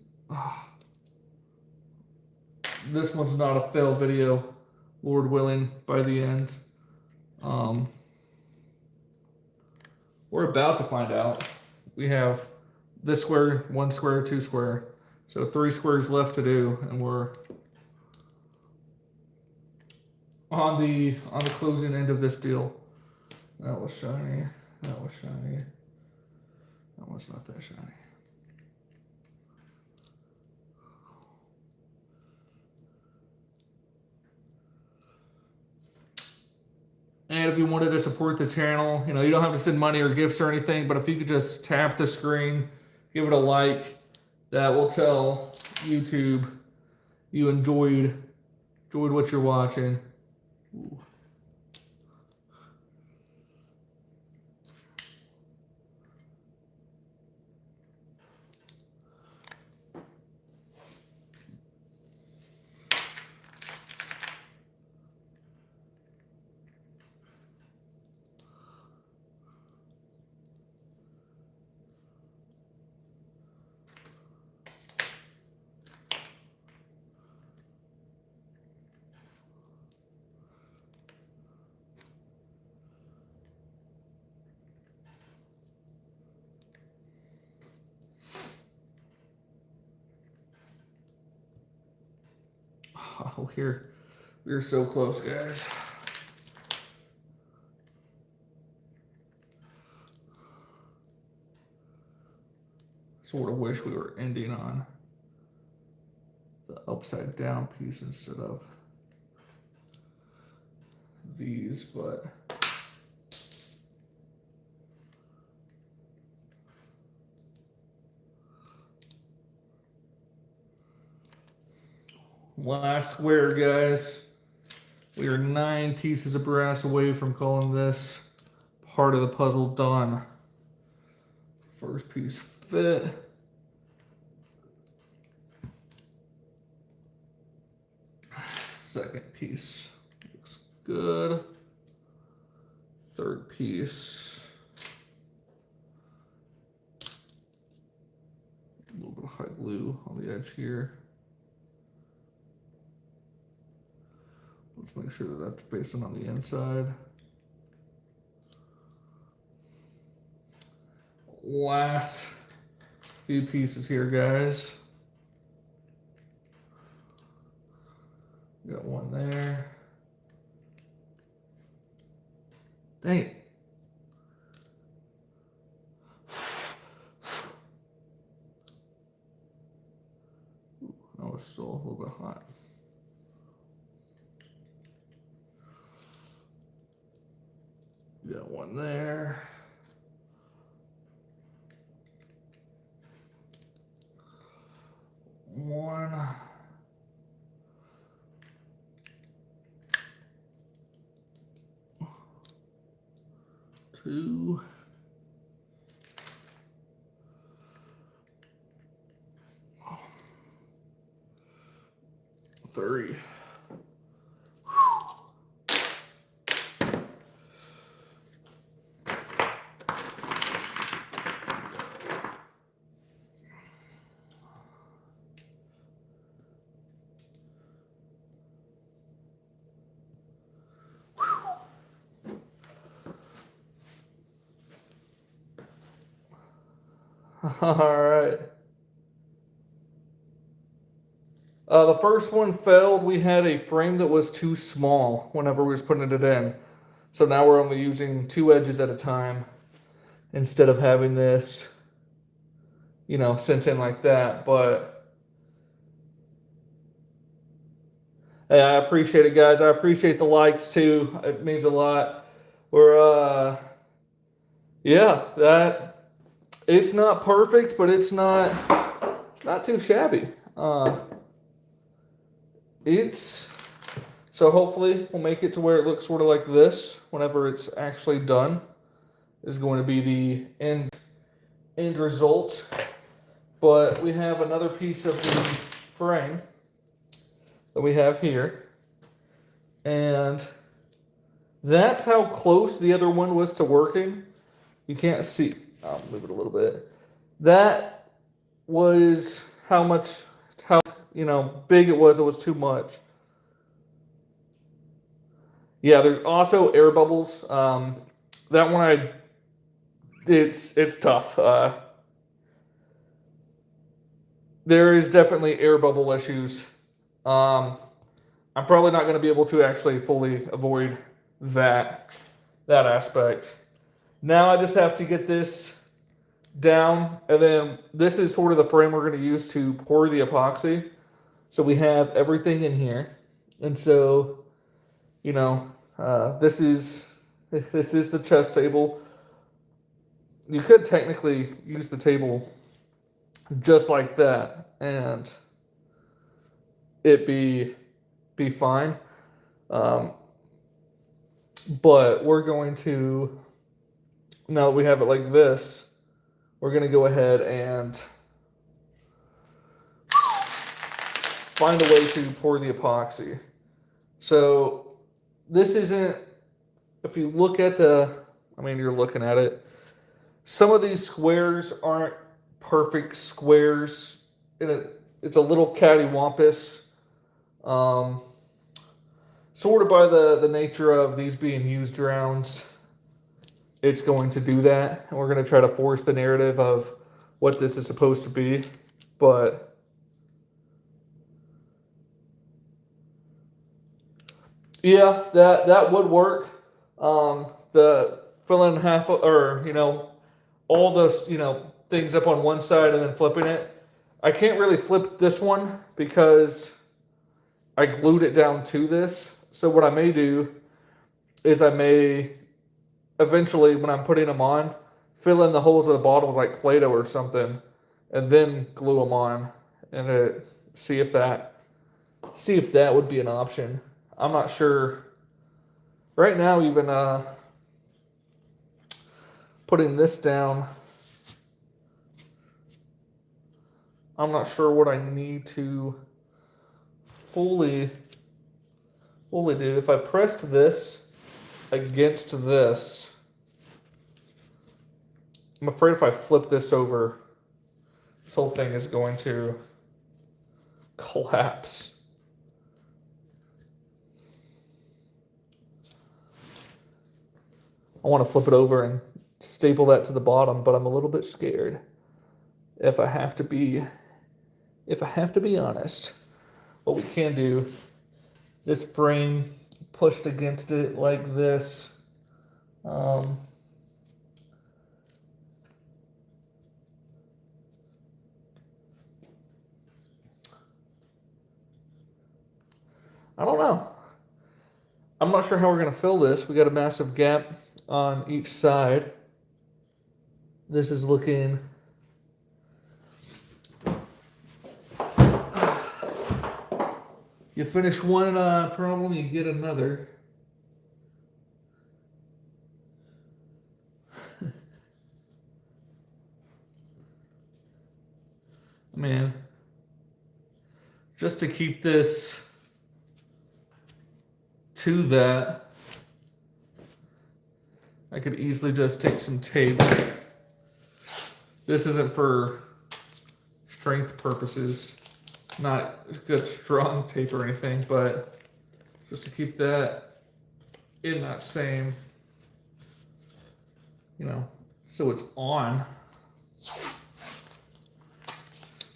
this one's not a fail video, Lord willing, by the end. We're about to find out. We have this square, 1 square, 2 square. So 3 squares left to do, and we're on the closing end of this deal. That was shiny. That was shiny. That one's not that shiny. And if you wanted to support the channel, you know, you don't have to send money or gifts or anything, but if you could just tap the screen, give it a like, that will tell YouTube you enjoyed what you're watching. Ooh. Oh, we're so close, guys. Sort of wish we were ending on the upside down piece instead of these, but last square, guys. We are 9 pieces of brass away from calling this part of the puzzle done. First piece fit. Second piece looks good. Third piece. A little bit of hot glue on the edge here. Let's make sure that that's facing on the inside. Last few pieces here, guys. Got one there. Dang it. Oh, it's still a little bit hot. Got one there. One. 2, 3. All right. The first one failed. We had a frame that was too small whenever we was putting it in. So now we're only using 2 edges at a time instead of having this, sent in like that. But hey, I appreciate it, guys. I appreciate the likes too. It means a lot. Yeah, that it's not perfect, but it's not too shabby. So hopefully we'll make it to where it looks sort of like this whenever it's actually done. Is going to be the end result. But we have another piece of the frame that we have here. And that's how close the other one was to working. You can't see. I'll move it a little bit. That was how big it was. It was too much. Yeah, there's also air bubbles. That one it's tough. There is definitely air bubble issues. I'm probably not going to be able to actually fully avoid that aspect. Now I just have to get this down, and then this is sort of the frame we're going to use to pour the epoxy. So we have everything in here, and so this is the chest table. You could technically use the table just like that, and it be fine. But we're going to, now that we have it like this, we're going to go ahead and find a way to pour the epoxy. So this isn't, if you look at you're looking at it, some of these squares aren't perfect squares. It's a little cattywampus. Sort of by the nature of these being used rounds, it's going to do that. And we're going to try to force the narrative of what this is supposed to be. But yeah, that would work. The filling half, or all those things up on one side and then flipping it. I can't really flip this one because I glued it down to this. So what I may do is I may eventually, when I'm putting them on, fill in the holes at the bottom with like Play-Doh or something, and then glue them on, and see if that would be an option. I'm not sure. Right now, even putting this down, I'm not sure what I need to fully do. If I pressed this against this, I'm afraid if I flip this over, this whole thing is going to collapse. I want to flip it over and staple that to the bottom, but I'm a little bit scared. If I have to be honest, what we can do, this frame pushed against it like this. I don't know. I'm not sure how we're going to fill this. We got a massive gap on each side. This is looking... You finish one problem, you get another. man, just to keep this to that, I could easily just take some tape. This isn't for strength purposes, not good strong tape or anything, but just to keep that in that same, you know, so it's on.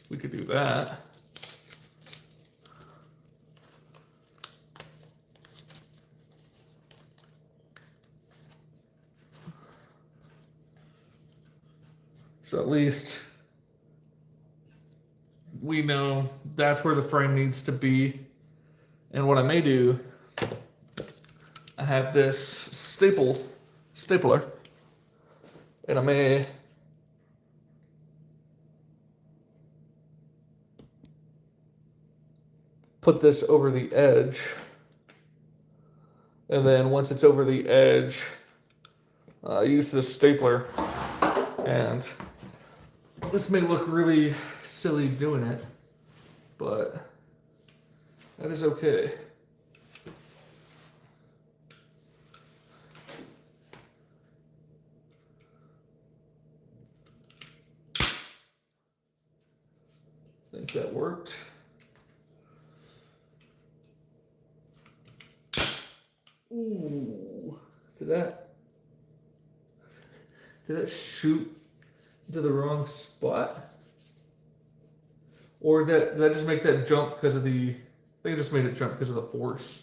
We could do that. So at least we know that's where the frame needs to be. And what I may do, I have this stapler, and I may put this over the edge. And then once it's over the edge, use this stapler. And this may look really silly doing it, but that is okay. I think that worked. Ooh, did that shoot to the wrong spot? Or did I just make that jump because of the, I think I just made it jump because of the force.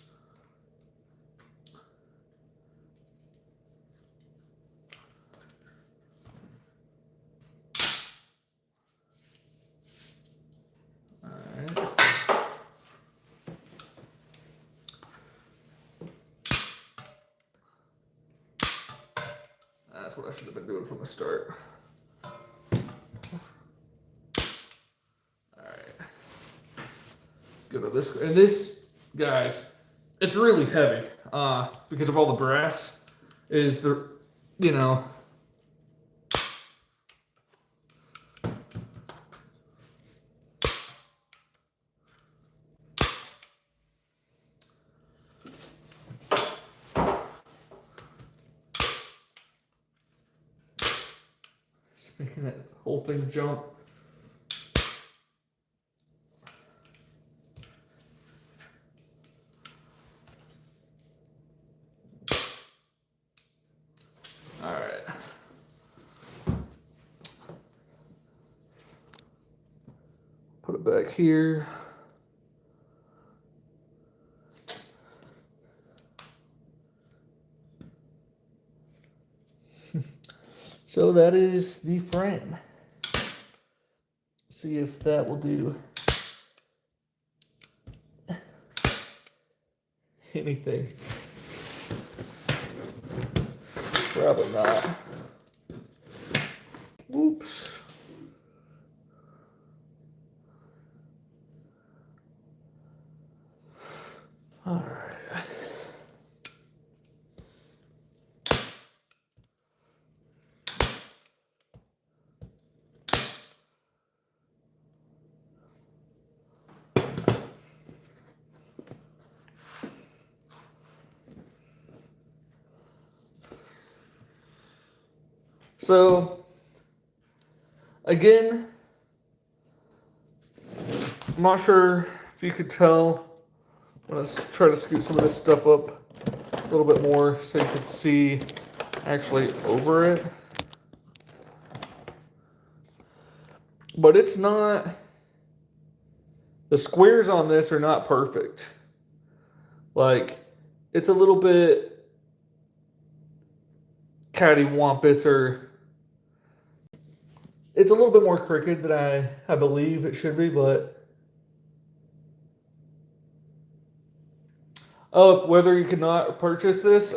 That's what I should have been doing from the start. Alright. Go to this. And this, guys, it's really heavy. Because of all the brass. Is the, you know. Making that whole thing jump. All right. Put it back here. So that is the frame. See if that will do anything. Probably not. Oops. All right. So, again, I'm not sure if you could tell. Let's try to scoot some of this stuff up a little bit more so you can see actually over it. But it's not, the squares on this are not perfect. Like, it's a little bit cattywampus, or it's a little bit more crooked than I believe it should be, but of whether you cannot purchase this,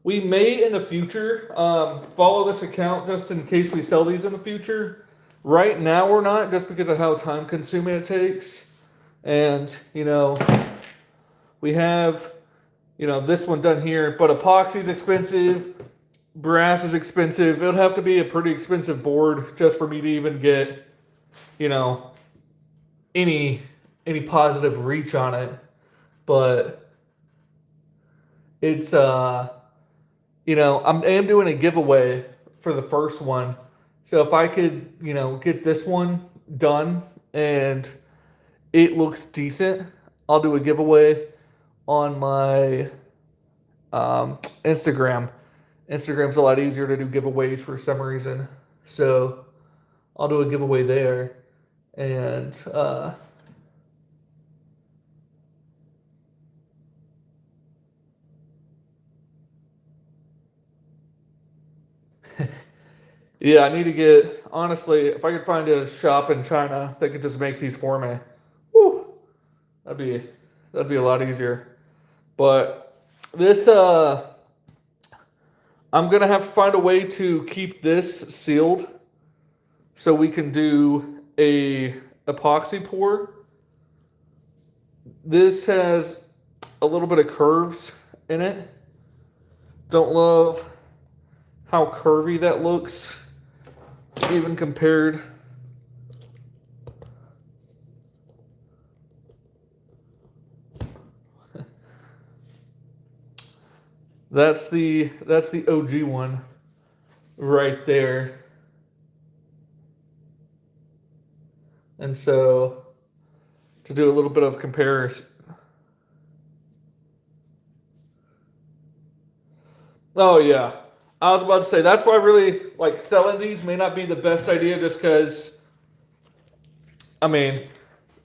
we may in the future follow this account just in case we sell these in the future. Right now we're not, just because of how time consuming it takes. And, you know, we have, you know, this one done here, but epoxy's expensive. Brass is expensive. It would have to be a pretty expensive board just for me to even get you know, any positive reach on it, but it's I am doing a giveaway for the first one. So if I could, get this one done and it looks decent, I'll do a giveaway on my Instagram. Instagram's a lot easier to do giveaways for some reason. So I'll do a giveaway there. And yeah, I need to get, honestly, if I could find a shop in China that could just make these for me, whew, that'd be a lot easier. But this I'm gonna have to find a way to keep this sealed so we can do a epoxy pour. This has a little bit of curves in it. Don't love how curvy that looks, even compared. That's the OG one right there. And so to do a little bit of comparison. Oh yeah. I was about to say that's why I really like selling these may not be the best idea just because I mean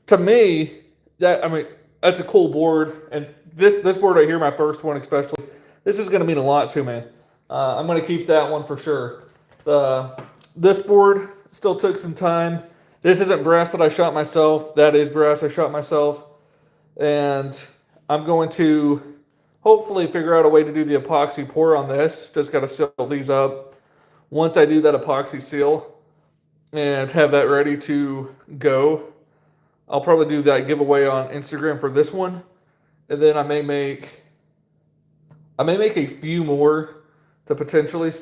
to me that's a cool board and this board right here, my first one especially, this is gonna mean a lot to me. I'm gonna keep that one for sure. This board still took some time. This isn't brass that I shot myself. That is brass I shot myself. And I'm going to hopefully figure out a way to do the epoxy pour on this. Just got to seal these up. Once I do that epoxy seal and have that ready to go, I'll probably do that giveaway on Instagram for this one. And then I may make a few more to potentially,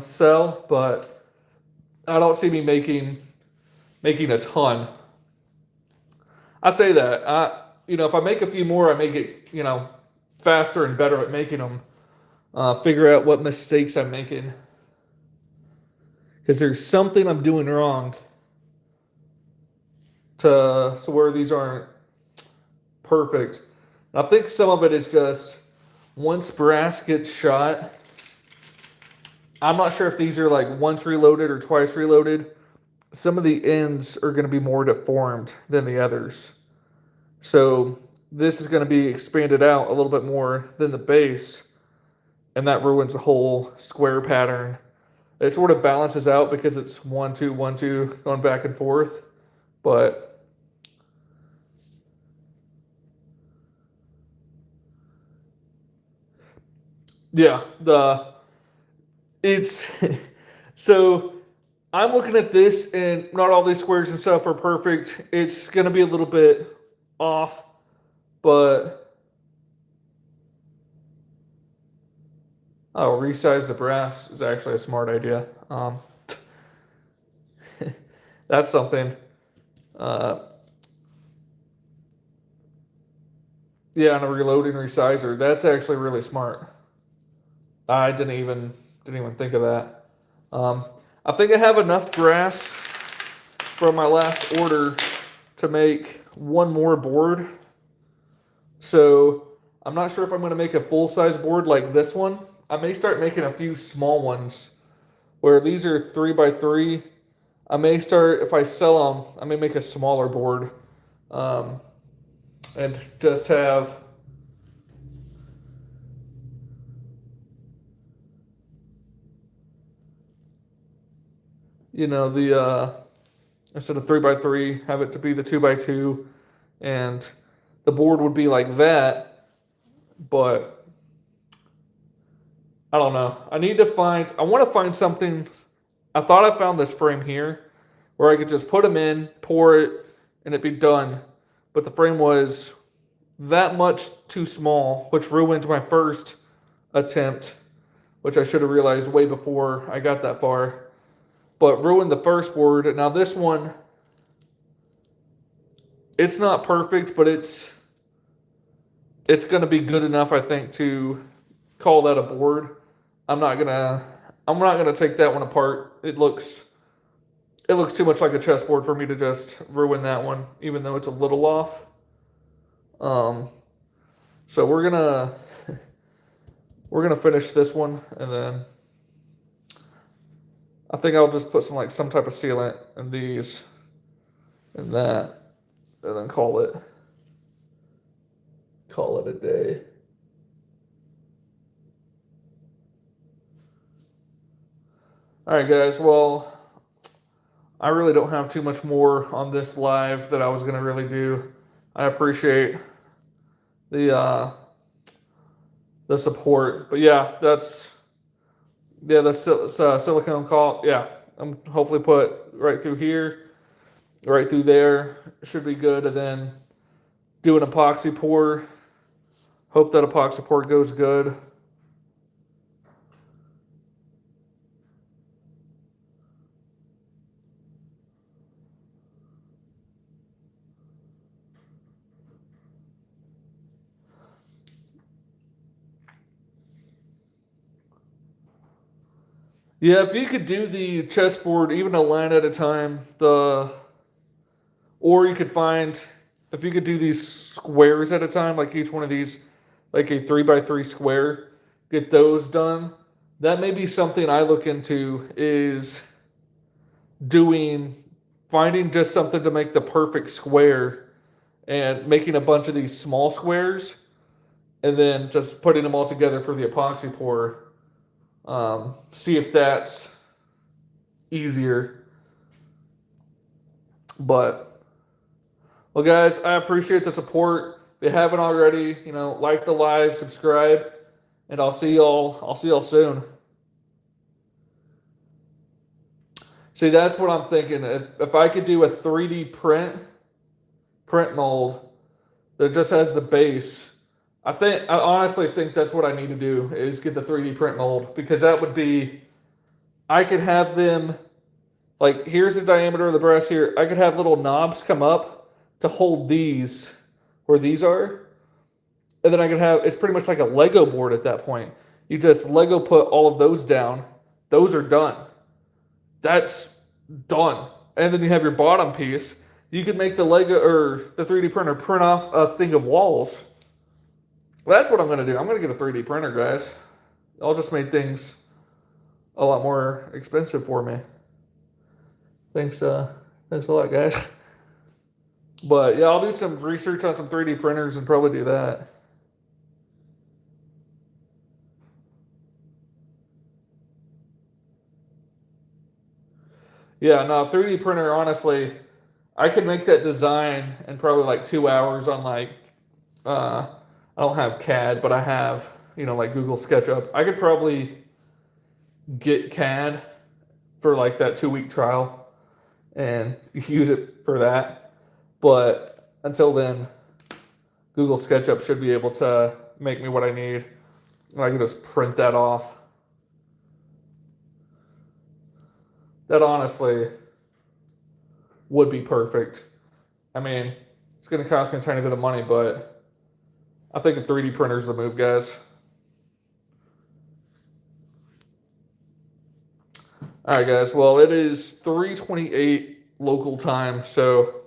sell, but I don't see me making a ton. I say that. If I make a few more, I make it, faster and better at making them. Figure out what mistakes I'm making. Because there's something I'm doing wrong so where these aren't perfect. And I think some of it is just once brass gets shot, I'm not sure if these are like once reloaded or twice reloaded. Some of the ends are going to be more deformed than the others. So this is going to be expanded out a little bit more than the base, and that ruins the whole square pattern. It sort of balances out because it's 1 2 1 2 going back and forth, but yeah, it's so I'm looking at this and not all these squares and stuff are perfect. It's going to be a little bit off, but resize the brass is actually a smart idea. That's something. Yeah, and a reloading resizer. That's actually really smart. I didn't even think of that. I think I have enough brass from my last order to make one more board. So I'm not sure if I'm going to make a full size board like this one. I may start making a few small ones where these are 3x3. I may start, if I sell them, I may make a smaller board and just have the instead of 3x3, have it to be the 2x2, and the board would be like that. But I don't know. I want to find something. I thought I found this frame here where I could just put them in, pour it, and it'd be done. But the frame was that much too small, which ruined my first attempt, which I should have realized way before I got that far. But ruined the first board. Now this one, it's not perfect, but it's going to be good enough, I think, to call that a board. I'm not gonna take that one apart. It looks too much like a chessboard for me to just ruin that one, even though it's a little off. So we're gonna finish this one, and then I think I'll just put some type of sealant in these and that, and then call it a day. All right, guys. Well, I really don't have too much more on this live that I was gonna really do. I appreciate the support, but yeah, that's silicone caulk. Yeah, I'm hopefully put right through here, right through there. Should be good, and then do an epoxy pour. Hope that epoxy pour goes good. Yeah, if you could do the chessboard even a line at a time, or you could find, if you could do these squares at a time, like each one of these, like a 3x3 square, get those done. That may be something I look into, is finding just something to make the perfect square and making a bunch of these small squares and then just putting them all together for the epoxy pour. See if that's easier. But, well, guys, I appreciate the support. If you haven't already, like the live, subscribe, and I'll see y'all soon. See, that's what I'm thinking. If I could do a 3D print mold that just has the base, I honestly think that's what I need to do, is get the 3D print mold, because that would be, I could have them, like, here's the diameter of the brass here. I could have little knobs come up to hold these where these are. And then I could have, it's pretty much like a Lego board at that point. You just Lego put all of those down. Those are done. That's done. And then you have your bottom piece. You could make the Lego or the 3D printer print off a thing of walls. Well, that's what I'm going to do. I'm going to get a 3D printer, guys. I'll just make things a lot more expensive for me. Thanks a lot, guys. But yeah, I'll do some research on some 3D printers and probably do that. Yeah, no, 3D printer, honestly, I could make that design in probably like 2 hours on I don't have CAD, but I have, like Google SketchUp. I could probably get CAD for like that 2-week trial and use it for that. But until then, Google SketchUp should be able to make me what I need. I can just print that off. That honestly would be perfect. I mean, it's going to cost me a tiny bit of money, but I think a 3D printer is the move, guys. All right, guys. Well, it is 3:28 local time, so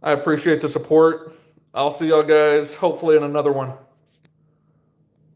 I appreciate the support. I'll see y'all guys hopefully in another one.